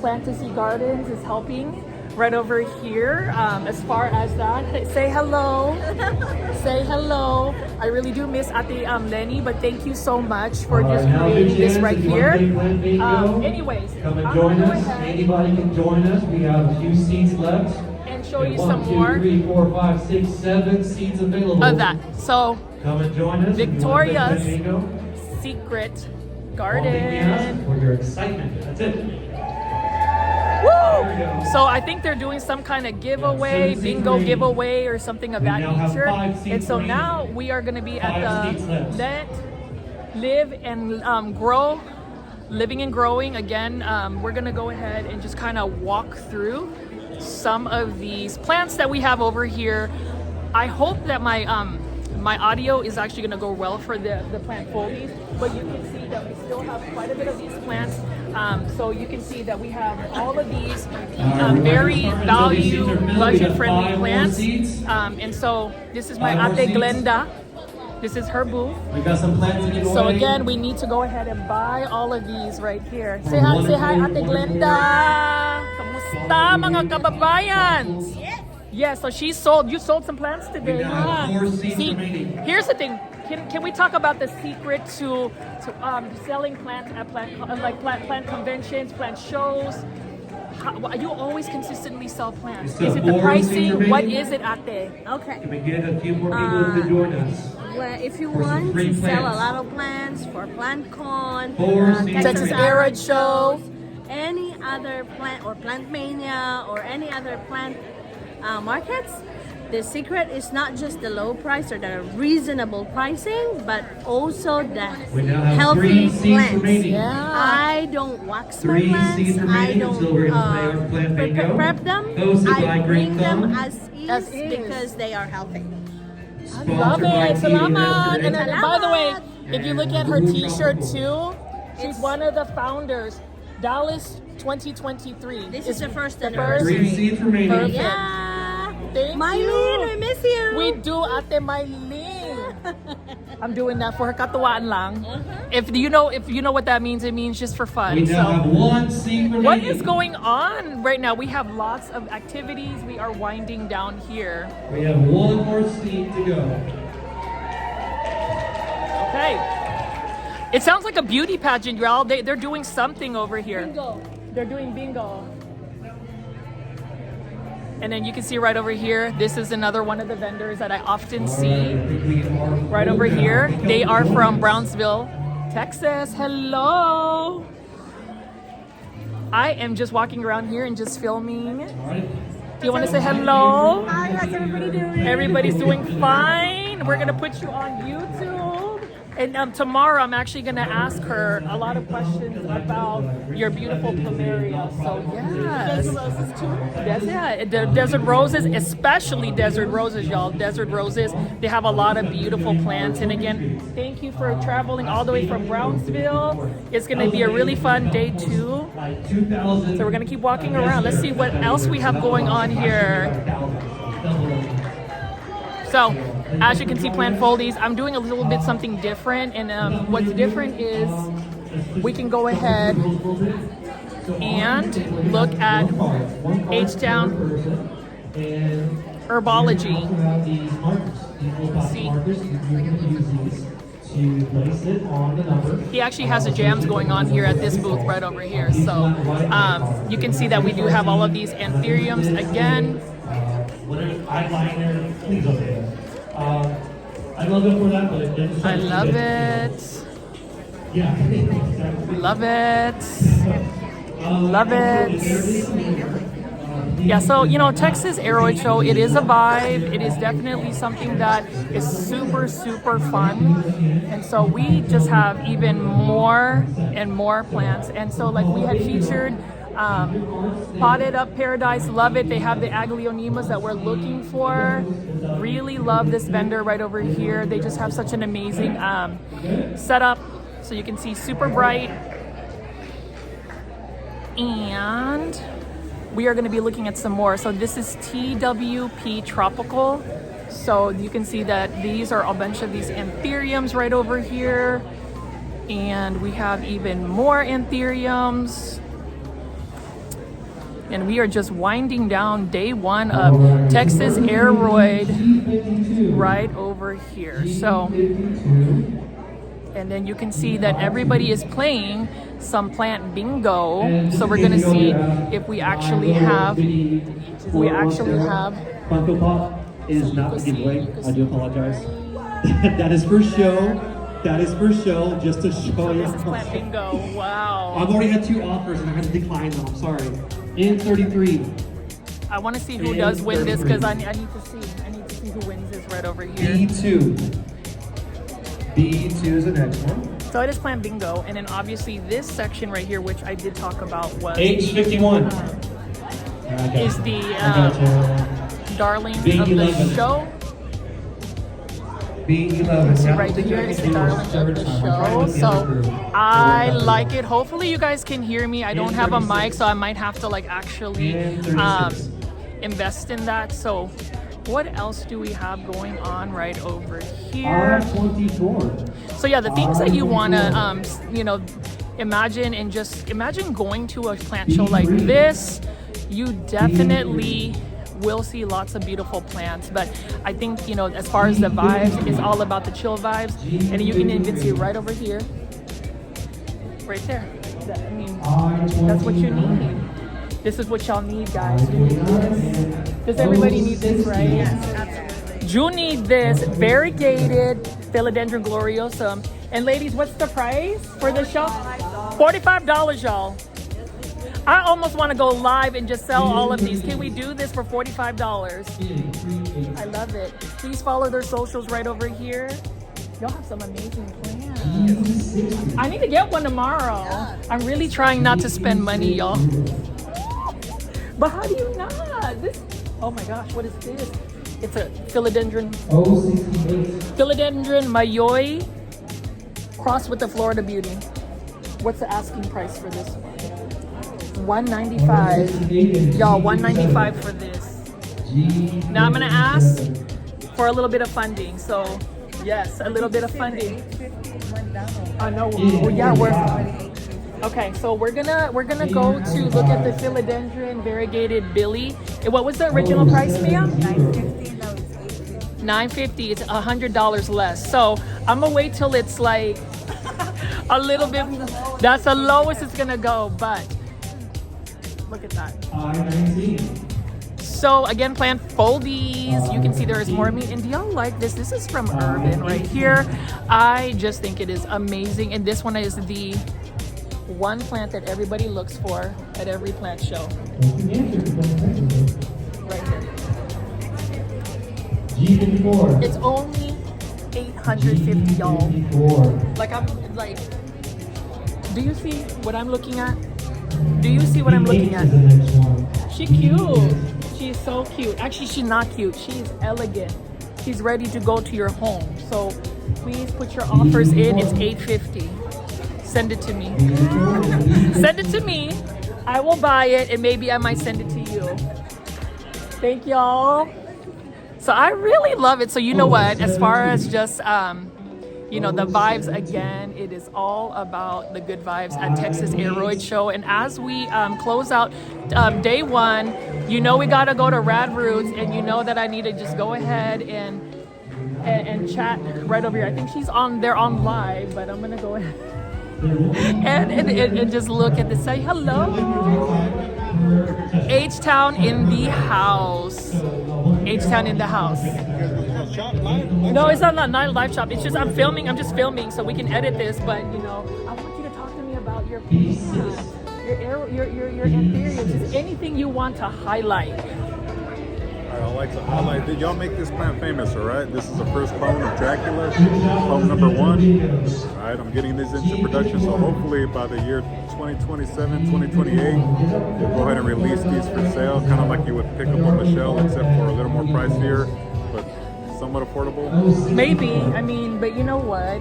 Plantasy Gardens is helping right over here. As far as that, say hello. Say hello. I really do miss Ate Lenny, but thank you so much for just creating this right here. Anyways, come and join us. Anybody can join us. We have a few seats left. And show you some more. 1, 2, 3, 4, 5, 6, 7 seats available. Of that. So come and join us. Victoria's Secret All Garden. we ask for your excitement. That's it. Woo! So I think they're doing some kind of giveaway, bingo giveaway or something of that nature. And so now we are going to be at the Let Live and Grow, Living and Growing. Again, we're going to go ahead and just kind of walk through some of these plants that we have over here. I hope that my my audio is actually going to go well for the plant foldies, but you can see that we still have quite a bit of these plants. So you can see that we have all of these very value, budget-friendly plants. And so this is my Ate Glenda. This is her booth. We got some plants in So again, we need to go ahead and buy all of these right here. Say hi, Ate Glenda. Kamusta mga kababayans? Yeah, so you sold some plants today. See, here's the thing. Can we talk about the secret to selling plants at plant conventions, plant shows? You always consistently sell plants. Is it the pricing? What is it at there? Okay. Can we get a few more people to join us? Well, if you For some want free to sell a plants. lot of plants for PlantCon, Texas Aroid Show, any other plant or Plant Mania or any other plant markets, the secret is not just the low price or the reasonable pricing, but also the We now have healthy 3 seats plants. remaining. Yeah. I don't wax my 3 plants. seats I remaining don't until we're gonna play our plant bingo. prep them. Those that buy I green bring them thumb. as As is is. because they are healthy. I love it. Salamat. And then, by the way, Salamat. if you look at her t-shirt too, she's one of the founders. Dallas 2023. This is the first the anniversary. 3 seats remaining. Perfect. Yeah. Thank Mylene, you. we miss you. We do, Ate Mylene. I'm doing that for her katuwaan lang. If you know what that means, it means just for fun. We now have 1 seat remaining. What is going on right now? We have lots of activities. We are winding down here. We have 1 more seat to go. Okay. It sounds like a beauty pageant, y'all. They're doing something over here. Bingo. They're doing bingo. And then you can see right over here, this is another one of the vendors that I often see. Right over here. They are from Brownsville, Texas. Hello. I am just walking around here and just filming. Do you want to say hello? Hi, how's everybody doing? Everybody's doing fine. We're gonna put you on YouTube. And tomorrow I'm actually gonna ask her a lot of questions about your beautiful plumeria. So yes. Desert roses too. Yes, yeah. The desert roses, especially desert roses, y'all. Desert roses, they have a lot of beautiful plants. And again, thank you for traveling all the way from Brownsville. It's gonna be a really fun day too. So we're gonna keep walking around. Let's see what else we have going on here. So, as you can see, plant foldies, I'm doing a little bit something different. And what's different is we can go ahead and look at H-Town Herbology. See? He actually has the jams going on here at this booth right over here. So you can see that we do have all of these Anthuriums again. Eyeliner, please okay. I love it for that, but I love it. Yeah. Love it. Love it. Yeah, so, you know, Texas Aroid Show, it is a vibe. It is definitely something that is super, super fun. And so we just have even more and more plants. And so, like, we had featured Potted Up Paradise, love it. They have the Aglionemas that we're looking for. Really love this vendor right over here. They just have such an amazing setup. So you can see super bright. And we are going to be looking at some more. So this is TWP Tropical. So you can see that these are a bunch of these Anthuriums right over here. And we have even more Anthuriums. And we are just winding down day one of Texas Aroid right over here. So, and then you can see that everybody is playing some plant bingo. So we're gonna see if we actually have, Funko Pop is not the giveaway. I do apologize. That is for show. That is for show, just to show you. This is plant bingo, wow. I've already had 2 offers and I had to decline them, I'm sorry. In 33. I want to see who does win this because I need to see who wins this right over here. B2. B2 is the next one. So it is plant bingo, and then obviously this section right here, which I did talk about, was H51. Is the darling of B11. the show. B11. Right here is the darling of the show. So I like it. Hopefully you guys can hear me. I don't have a mic, so I might have to like actually invest in that. So what else do we have going on right over here? R24. So yeah, the things that you want to, you know, imagine and just imagine going to a plant show like this. You definitely will see lots of beautiful plants, but I think, you know, as far as the vibes, it's all about the chill vibes. And you can even see right over here, right there. I mean, that's what you need. This is what y'all need, guys. You need this. Does everybody need this, right? Yes, absolutely. You need this variegated Philodendron gloriosum. And ladies, what's the price for this show? $45, y'all. I almost want to go live and just sell all of these. Can we do this for $45? I love it. Please follow their socials right over here. Y'all have some amazing plans. I need to get one tomorrow. I'm really trying not to spend money, y'all. But how do you not? This, oh my gosh, what is this? It's a Philodendron. Philodendron Mayoi crossed with the Florida Beauty. What's the asking price for this one? $195. Y'all, $195 for this. Now I'm gonna ask for a little bit of funding. So yes, a little bit of funding. I know. Yeah, we're okay. So we're gonna go to look at the Philodendron variegated Billy. And what was the original price, Mia? $950. It's $100 less. So I'm gonna wait till it's like a little bit. That's the lowest it's gonna go, but. Look at that. So again, plant foldies. You can see there is more meat. And do y'all like this? This is from Urban right here. I just think it is amazing. And this one is the one plant that everybody looks for at every plant show. right here. G54. It's only 850, y'all. Like I'm like, do you see what I'm looking at? Do you see what I'm looking at? She cute. She's so cute. Actually, she's not cute. She's elegant. She's ready to go to your home. So please put your offers in. It's $850. Send it to me. Send it to me. I will buy it and maybe I might send it to you. Thank y'all. So I really love it. So you know what? As far as just you know, the vibes, again, it is all about the good vibes at Texas Aroid Show. And as we close out day one, you know we gotta go to Rad Roots, and you know that I need to just go ahead and chat right over here. I think they're on live, but I'm gonna go ahead and just look at this. Say hello. H-Town in the house. H-Town in the house. No, it's not live shop. It's just I'm just filming so we can edit this. But you know, I want you to talk to me about your Anthuriums. Just anything you want to highlight. I'd like to highlight, did y'all make this plant famous, all right? This is the first clone of Dracula, clone number 1. All right, I'm getting this into production, so hopefully by the year 2027, 2028, we'll go ahead and release these for sale, kind of like you would pick up on the shelf, except for a little more pricier, but somewhat affordable. Maybe, I mean, but you know what?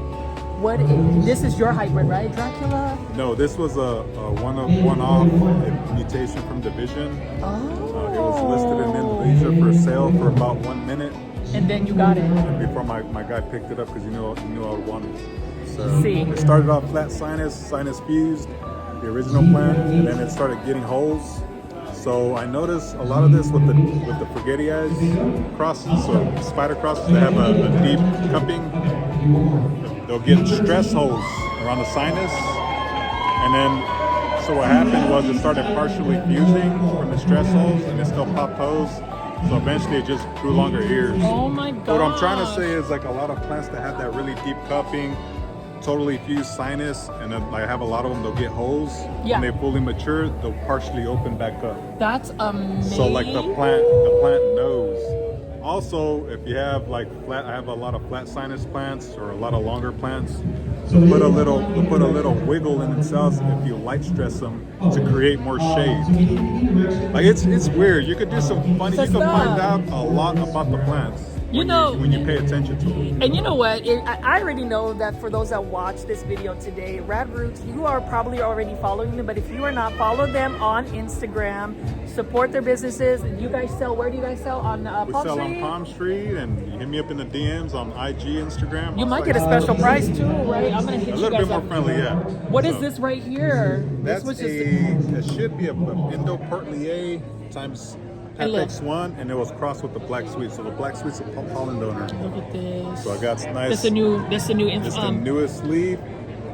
This is your hybrid, right, Dracula? No, this was a one-off mutation from Division. It was listed in Indonesia for sale for about 1 minute. And then you got it. And before my guy picked it up because he knew I would want it. So See. It started off flat sinus fused, the original plant, and then it started getting holes. So I noticed a lot of this with the Variegated crosses, so spider crosses that have a deep cupping. They'll get stress holes around the sinus, and then so what happened was it started partially fusing from the stress holes, and it still popped holes. So eventually it just grew longer ears. Oh my god! What I'm trying to say is like a lot of plants that have that really deep cupping, totally fused sinus, and then I have a lot of them, they'll get holes. Yeah. When they fully mature, they'll partially open back up. That's amazing. So like the plant knows. Also, if you have like I have a lot of flat sinus plants or a lot of longer plants. So put a little wiggle in themselves if you light stress them to create more shade. Like it's weird. You could do some funny. You can find out a lot about the plants. When you pay attention to it. And you know what? I already know that for those that watch this video today, Rad Roots, you are probably already following them. But if you are not, follow them on Instagram. Support their businesses. You guys sell, where do you guys sell? On Palm Street? We sell on Palm Street, and you hit me up in the DMs on IG, Instagram. You might get a special price too, right? I'm going to hit you guys up. A little bit more friendly, yeah. What is this right here? That's it should be a Indo Portlier times FX1, and it was crossed with the Black Sweet. So the Black Sweet's a pollen donor. Look at this. So I got nice. That's the newest leaf.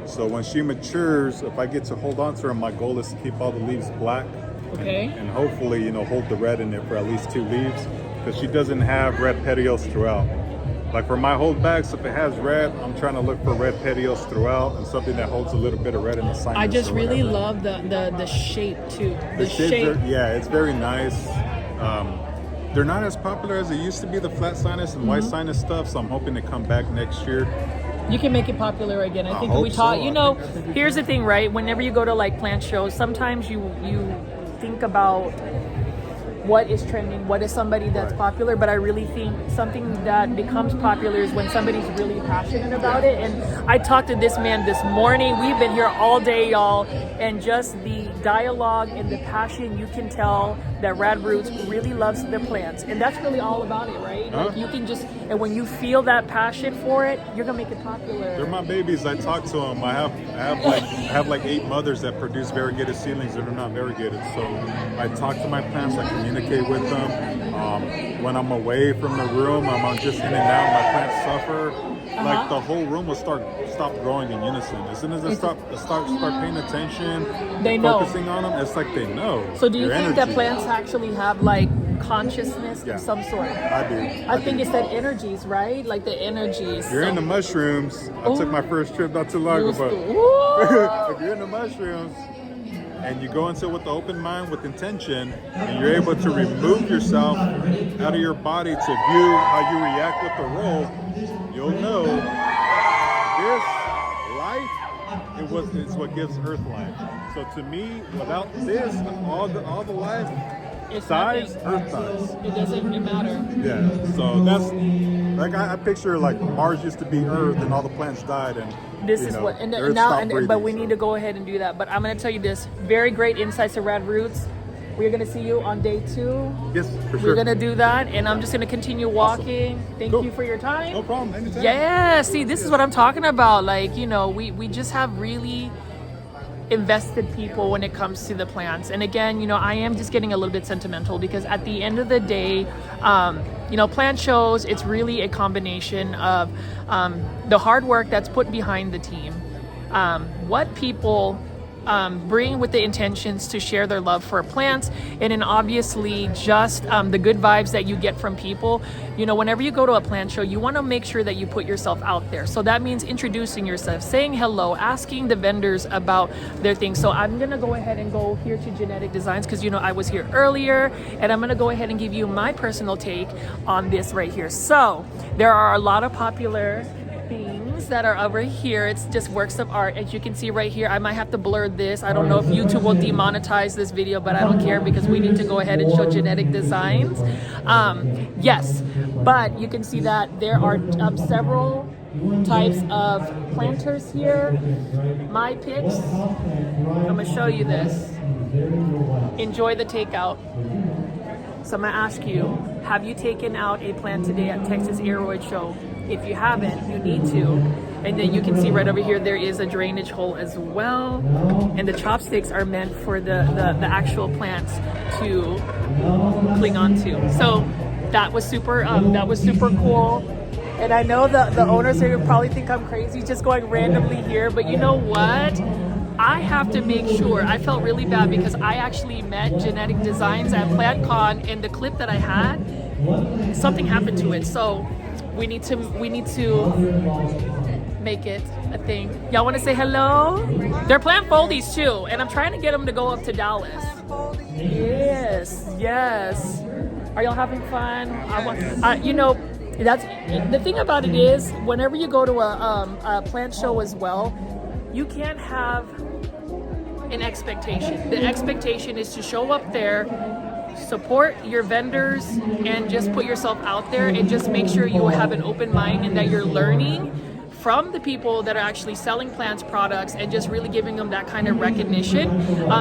So when she matures, if I get to hold on to her, my goal is to keep all the leaves black. Okay. And hopefully, hold the red in it for at least 2 leaves, because she doesn't have red petioles throughout. Like for my holdbacks, if it has red, I'm trying to look for red petioles throughout and something that holds a little bit of red in the sinus. I just really love the shape too. The shape. It's very nice. They're not as popular as it used to be, the flat sinus and white sinus stuff, so I'm hoping to come back next year. You can make it popular again. I think we taught, here's the thing, right? Whenever you go to like plant shows, sometimes you think about what is trending, what is somebody that's popular, but I really think something that becomes popular is when somebody's really passionate about it. And I talked to this man this morning. We've been here all day, y'all, and just the dialogue and the passion, you can tell that Rad Roots really loves the plants, and that's really all about it, right? Like you can just, and when you feel that passion for it, you're gonna make it popular. They're my babies. I talk to them. I have like 8 mothers that produce variegated seedlings that are not variegated. So I talk to my plants. I communicate with them. When I'm away from the room, I'm just in and out. My plants suffer. Like the whole room will stop growing in unison. As soon as they start paying attention, they know. Focusing on them, it's like they know. So do you think that plants actually have like consciousness of some sort? I do. I think it's that energies, right? Like the energies. You're in the mushrooms. I took my first trip not too long ago. If you're in the mushrooms, and you go into it with the open mind, with intention, and you're able to remove yourself out of your body to view how you react with the roll, you'll know this life, it's what gives Earth life. So to me, without this, all the life dies, Earth dies. It doesn't matter. Yeah, so that's like I picture like Mars used to be Earth and all the plants died, and This is what, and now, but we need to go ahead and do that. But I'm going to tell you this: very great insights to Rad Roots. We're going to see you on day 2. Yes, for sure. We're going to do that, and I'm just going to continue walking. Awesome. Thank Cool. you for your time. No problem. Anytime. Yeah, see, this is what I'm talking about. Like, you know, we just have really invested people when it comes to the plants. And again, you know, I am just getting a little bit sentimental because at the end of the day, you know, plant shows, it's really a combination of the hard work that's put behind the team, what people bring with the intentions to share their love for plants, and then obviously just the good vibes that you get from people. You know, whenever you go to a plant show, you want to make sure that you put yourself out there. So that means introducing yourself, saying hello, asking the vendors about their things. So I'm going to go ahead and go here to Genetic Designs because, you know, I was here earlier, and I'm going to go ahead and give you my personal take on this right here. So there are a lot of popular things that are over here. It's just works of art. As you can see right here, I might have to blur this. I don't know if YouTube will demonetize this video, but I don't care because we need to go ahead and show Genetic Designs. Yes, but you can see that there are several types of planters here. My picks, I'm gonna show you this. Enjoy the takeout. So I'm gonna ask you, have you taken out a plant today at Texas Aroid Show? If you haven't, you need to. And then you can see right over here, there is a drainage hole as well. And the chopsticks are meant for the actual plants to cling onto. So that was super cool. And I know the owners here probably think I'm crazy just going randomly here, but you know what? I have to make sure. I felt really bad because I actually met Genetic Designs at PlantCon, and the clip that I had, something happened to it. So we need to make it a thing. Y'all want to say hello? They're plant foldies too, and I'm trying to get them to go up to Dallas. Yes. Are y'all having fun? You know, that's the thing about it is, whenever you go to a plant show as well, you can't have an expectation. The expectation is to show up there, support your vendors, and just put yourself out there and just make sure you have an open mind and that you're learning from the people that are actually selling plants products and just really giving them that kind of recognition,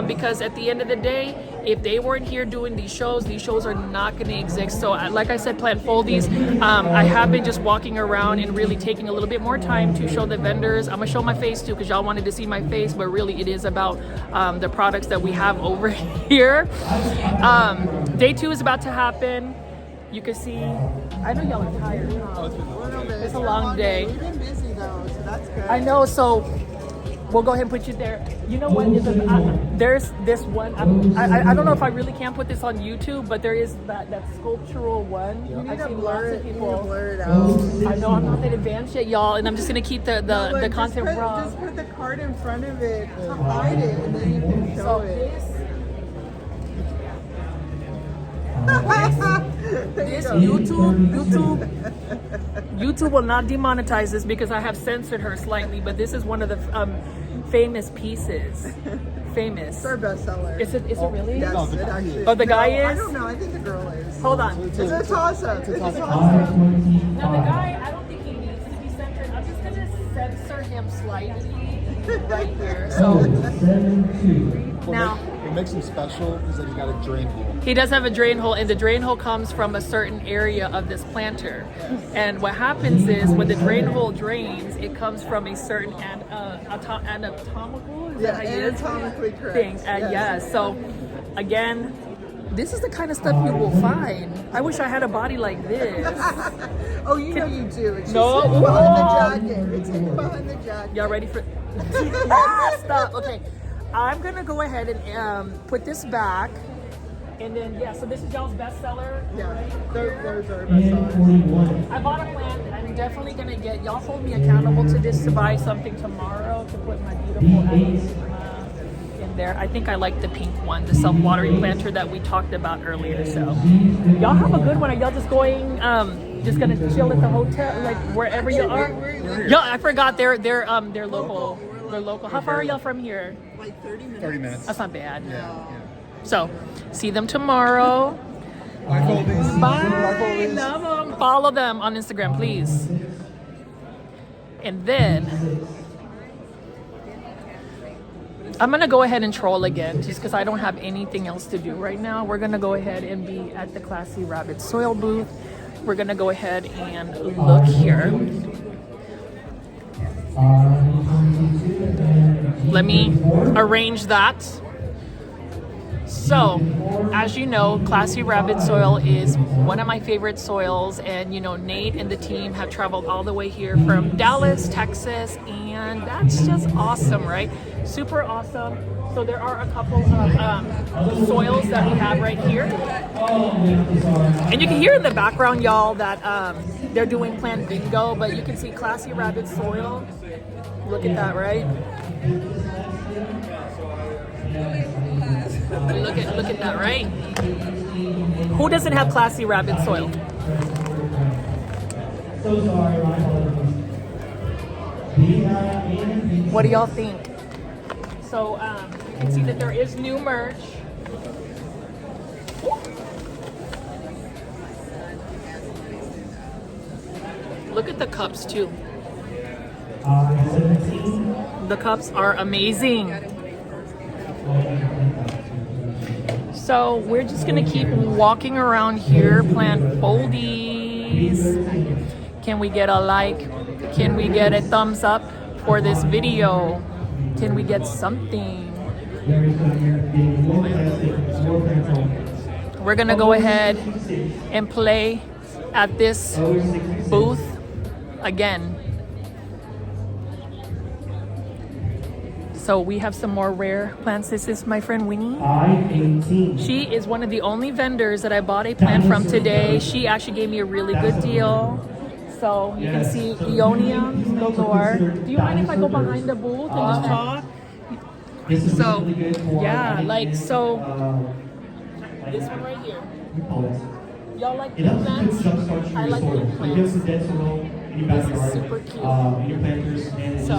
because at the end of the day, if they weren't here doing these shows are not going to exist. So like I said, plant foldies, I have been just walking around and really taking a little bit more time to show the vendors. I'm gonna show my face too because y'all wanted to see my face, but really it is about the products that we have over here. Day 2 is about to happen. You can see, I know y'all are tired. It's a long day. We've been busy though, so that's good. I know, so we'll go ahead and put you there. You know what? There's this one. I don't know if I really can put this on YouTube, but there is that sculptural one. You need I've to seen blur lots it. of You need people. to blur it out. I know I'm not that advanced yet, y'all, and I'm just gonna keep the content raw. Just put the card in front of it to hide it, and then you can show So it. This YouTube will not demonetize this because I have censored her slightly, but this is one of the famous pieces. Famous. It's our bestseller. Is it really? Yes, it actually. Oh, the guy No, I is? don't know. I think the girl is. Hold on. It's a toss-up. It's a toss-up. Now the guy, I don't think he needs to be censored. I'm just gonna censor him slightly right here. So now What makes him special is that he's got a drain hole. he does have a drain hole, and the drain hole comes from a certain area of this planter. And what happens is when the drain hole drains, it comes from a certain anatomical, is that how you Anatomically correct. thing. Yes. So again, this is the kind of stuff you will find. I wish I had a body like this. Oh, you know you do. It's No. just hidden behind the jacket. It's hidden behind the jacket. Y'all ready for? Stop. Okay, I'm gonna go ahead and put this back, and then so this is y'all's bestseller. Yeah, there's our bestseller. I bought a plant, and I'm definitely gonna get y'all. Hold me accountable to this to buy something tomorrow to put my beautiful in there. I think I like the pink one, the self-watering planter that we talked about earlier. So y'all have a good one. Are y'all just going, just gonna chill at the hotel, like wherever you are? Yeah, I forgot they're local. They're local. How far are y'all from here? Like 30 minutes. 30 minutes. That's not bad. Yeah. So see them tomorrow. Bye, Foldies. Bye. Love them. Follow them on Instagram, please. And then I'm gonna go ahead and troll again, just because I don't have anything else to do right now. We're gonna go ahead and be at the Classy Rabbit soil booth. We're gonna go ahead and look here. Let me arrange that. So, as you know, Classy Rabbit soil is one of my favorite soils, and you know, Nate and the team have traveled all the way here from Dallas, Texas, and that's just awesome, right? Super awesome. So there are a couple of soils that we have right here, and you can hear in the background, y'all, that they're doing plant bingo, but you can see Classy Rabbit soil. Look at that, right? Look at that, right? Who doesn't have Classy Rabbit soil? What do y'all think? So you can see that there is new merch. Look at the cups too. The cups are amazing. So we're just gonna keep walking around here, plant foldies. Can we get a like? Can we get a thumbs up for this video? Can we get something? We're gonna go ahead and play at this booth again. So we have some more rare plants. This is my friend Winnie. She is one of the only vendors that I bought a plant from today. She actually gave me a really good deal. So you can see Eonium galore. Do you mind if I go behind the booth and just talk? So yeah, like so this one right here. Y'all like pink plants? I like pink plants. This is super cute. So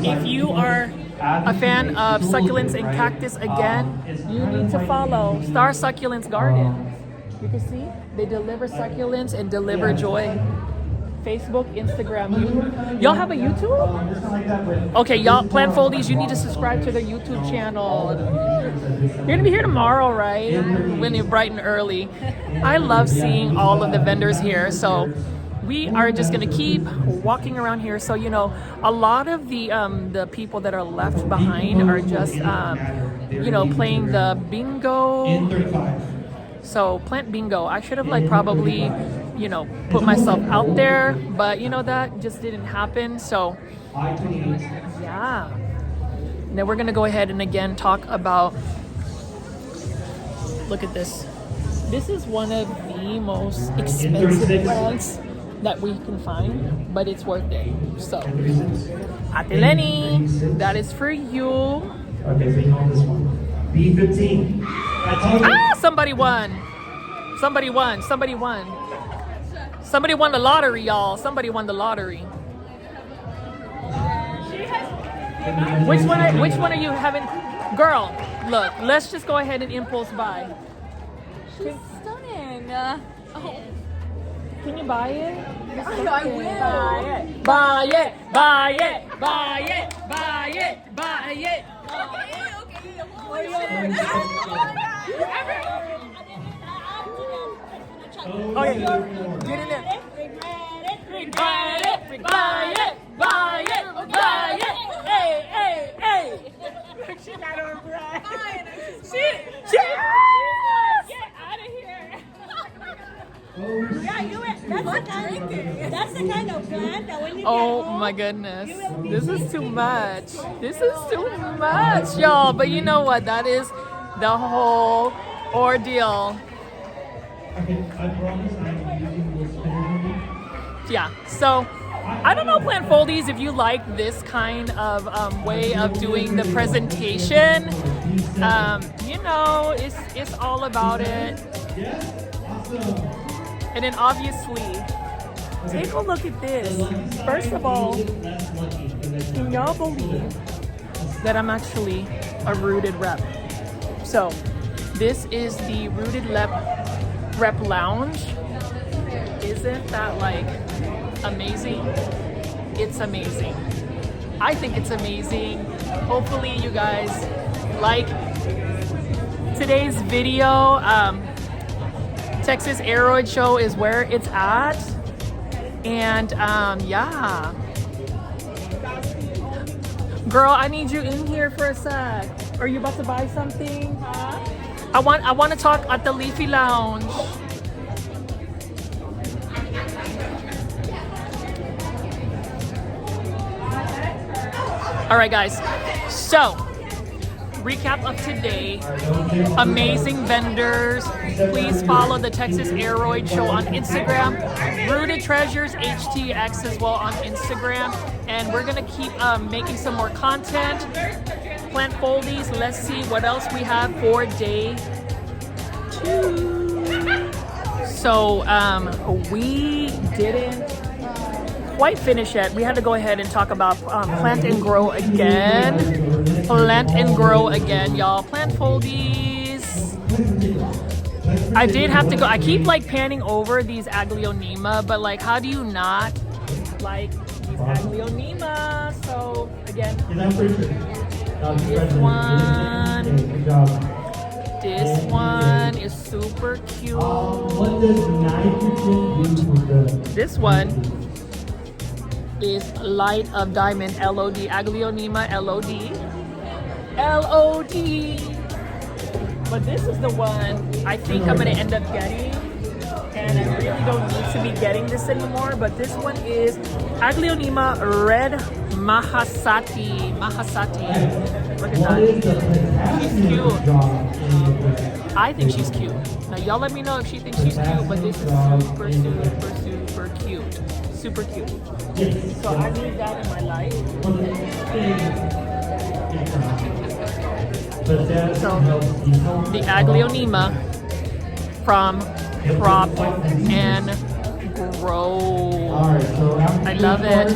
if you are a fan of succulents and cactus again, you need to follow Star Succulents Garden. You can see they deliver succulents and deliver joy. Facebook, Instagram. Y'all have a YouTube? Okay, y'all, Plant Foldies, you need to subscribe to their YouTube channel. You're gonna be here tomorrow, right? When you're bright and early. I love seeing all of the vendors here. So we are just gonna keep walking around here. So you know, a lot of the people that are left behind are just you know, playing the bingo. So plant bingo. I should have like probably, you know, put myself out there, but you know, that just didn't happen. So yeah. Now we're gonna go ahead and again talk about, look at this. This is one of the most expensive plants that we can find, but it's worth it. So Ate Lenny, that is for you. Okay, so you know this one. B15. Ah, somebody won. Somebody won. Somebody won. Somebody won the lottery, y'all. Somebody won the lottery. Which one are you having? Girl, look, let's just go ahead and impulse buy. She's stunning. Oh. Can you buy it? I will. Buy it. Buy it. Buy it. Buy it. Buy it. Okay, get in there. Buy it. Buy it. Buy it. Buy it. Hey, hey, hey. She got her breath. She get out of here. Yeah, that's the kind of plant that when you Oh my goodness. This is too much. This is too much, y'all. But you know what? That is the whole ordeal. Yeah, so I don't know, plant foldies, if you like this kind of way of doing the presentation. You know, it's all about it. And then obviously, take a look at this. First of all, can y'all believe that I'm actually a rooted rep? So this is the Rooted Rep Lounge. Isn't that like amazing? It's amazing. I think it's amazing. Hopefully you guys like today's video. Texas Aroid Show is where it's at. And yeah. Girl, I need you in here for a sec. Are you about to buy something? I want to talk at the Leafy Lounge. All right, guys. So, recap of today. Amazing vendors. Please follow the Texas Aroid Show on Instagram. Rooted Treasures HTX as well on Instagram. And we're gonna keep making some more content. Plant foldies. Let's see what else we have for day 2. So we didn't quite finish yet. We had to go ahead and talk about plant and grow again. Plant and grow again, y'all. Plant foldies. I did have to go. I keep like panning over these Aglaonema, but like, how do you not like these Aglaonema? So again, this one is super cute. This one is Light of Diamond LOD, Aglaonema LOD. But this is the one I think I'm gonna end up getting. And I really don't need to be getting this anymore. But this one is Aglaonema Red Mahasati. Look at that. She's cute. I think she's cute. Now y'all let me know if she thinks she's cute, but this is super cute. Super cute. So I need that in my life. So the Aglaonema from Crop and Grow. I love it.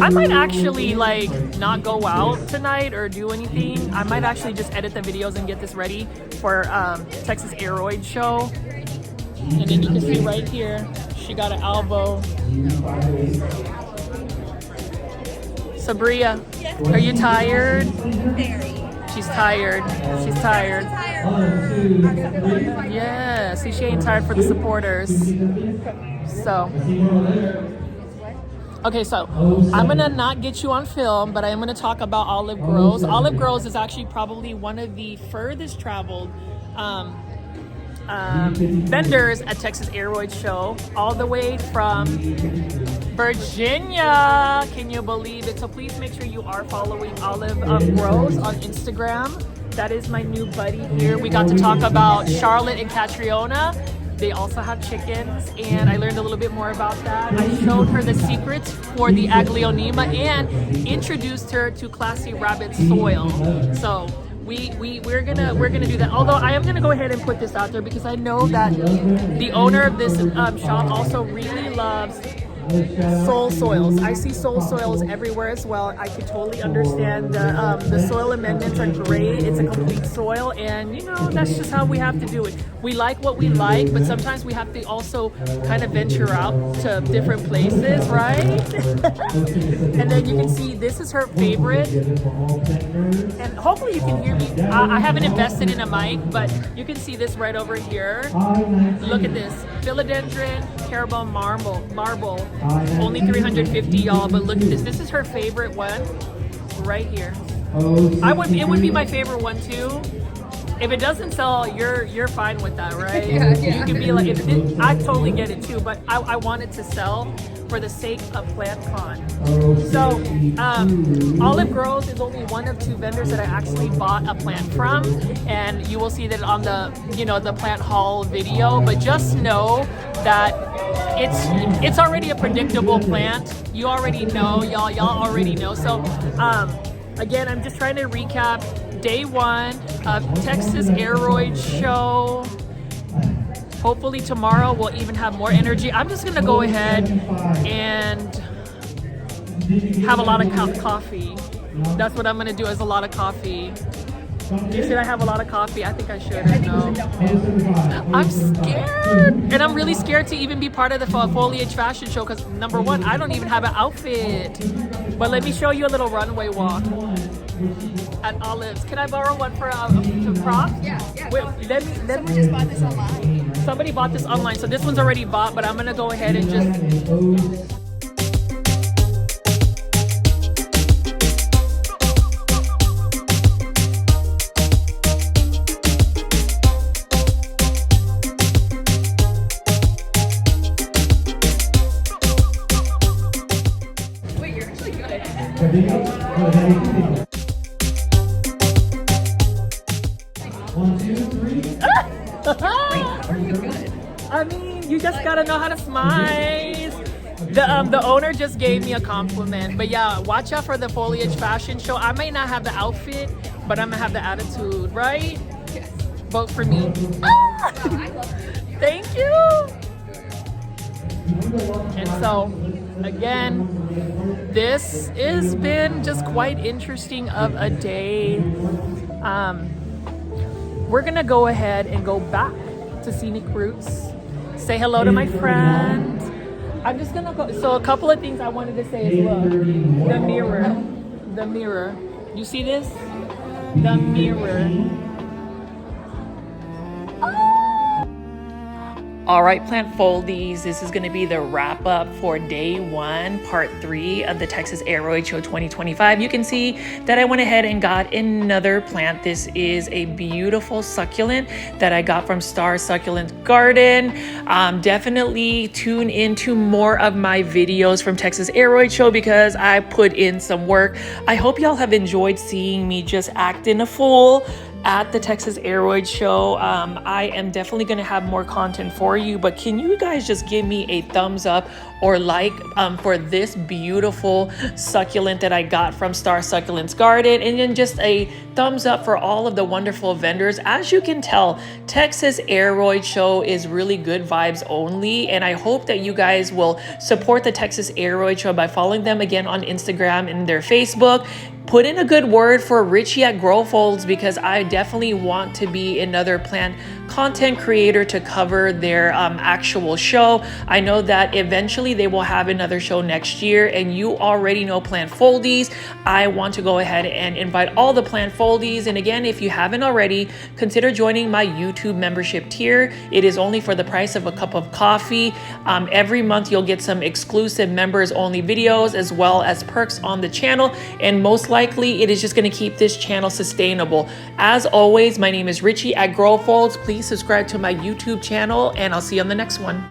I might actually like not go out tonight or do anything. I might actually just edit the videos and get this ready for Texas Aroid Show. And then you can see right here, she got an elbow. Sabria, are you tired? She's tired. She's tired. Yeah, see, she ain't tired for the supporters. So, okay, so I'm gonna not get you on film, but I am gonna talk about Olive Grows. Olive Grows is actually probably one of the furthest traveled vendors at Texas Aroid Show, all the way from Virginia. Can you believe it? So please make sure you are following Olive Grows on Instagram. That is my new buddy here. We got to talk about Charlotte and Catriona. They also have chickens, and I learned a little bit more about that. I showed her the secrets for the Aglaonema and introduced her to Classy Rabbit soil. So we're gonna do that. Although I am gonna go ahead and put this out there because I know that the owner of this shop also really loves soul soils. I see soul soils everywhere as well. I could totally understand the soil amendments are great. It's a complete soil, and you know, that's just how we have to do it. We like what we like, but sometimes we have to also kind of venture out to different places, right? And then you can see this is her favorite, and hopefully you can hear me. I haven't invested in a mic, but you can see this right over here. Look at this, Philodendron Carabao marble. Only 350, y'all, but look at this. This is her favorite one right here. It would be my favorite one too. If it doesn't sell, you're fine with that, right? Yeah. You can be like, I totally get it too, but I want it to sell. for the sake of PlantCon. So Olive Grows is only one of 2 vendors that I actually bought a plant from, and you will see that on the the plant haul video. But just know that it's already a predictable plant. You already know, y'all already know. So again, I'm just trying to recap day 1 of Texas Aroid Show. Hopefully tomorrow we'll even have more energy. I'm just gonna go ahead and have a lot of coffee. That's what I'm gonna do, is a lot of coffee. Should I have a lot of coffee? I think I should. No. I'm scared. And I'm really scared to even be part of the foliage fashion show because number 1, I don't even have an outfit. But let me show you a little runway walk at Olives. Can I borrow one for props? Yeah. Wait, let me. Someone just bought this online. Somebody bought this online, so this one's already bought, but I'm gonna go ahead and just. Wait, you're actually good. One, two, three. I mean, you just gotta know how to smile. The owner just gave me a compliment. But yeah, watch out for the foliage fashion show. I may not have the outfit, but I'm gonna have the attitude, right? Yes. Vote for me. I love it. Thank you. And so, again, this has been just quite interesting of a day. We're gonna go ahead and go back to Scenic Roots, say hello to my friend. I'm just gonna go. So a couple of things I wanted to say is, look, the mirror. You see this? The mirror. All right, plant foldies, this is gonna be the wrap up for day 1, part 3 of the Texas Aroid Show 2025. You can see that I went ahead and got another plant. This is a beautiful succulent that I got from Star Succulent Garden. Definitely tune into more of my videos from Texas Aroid Show because I put in some work. I hope y'all have enjoyed seeing me just acting a fool at the Texas Aroid Show. I am definitely gonna have more content for you, but can you guys just give me a thumbs up or like for this beautiful succulent that I got from Star Succulent's Garden, and then just a thumbs up for all of the wonderful vendors. As you can tell, Texas Aroid Show is really good vibes only, and I hope that you guys will support the Texas Aroid Show by following them again on Instagram and their Facebook. Put in a good word for Richie at Grow Folds because I definitely want to be another plant content creator to cover their actual show. I know that eventually they will have another show next year, and you already know Plant Foldies. I want to go ahead and invite all the Plant Foldies. And again, if you haven't already, consider joining my YouTube membership tier. It is only for the price of a cup of coffee. Every month you'll get some exclusive members only videos as well as perks on the channel, and most likely it is just going to keep this channel sustainable. As always, my name is Richie at Grow Folds. Please subscribe to my YouTube channel, and I'll see you on the next one.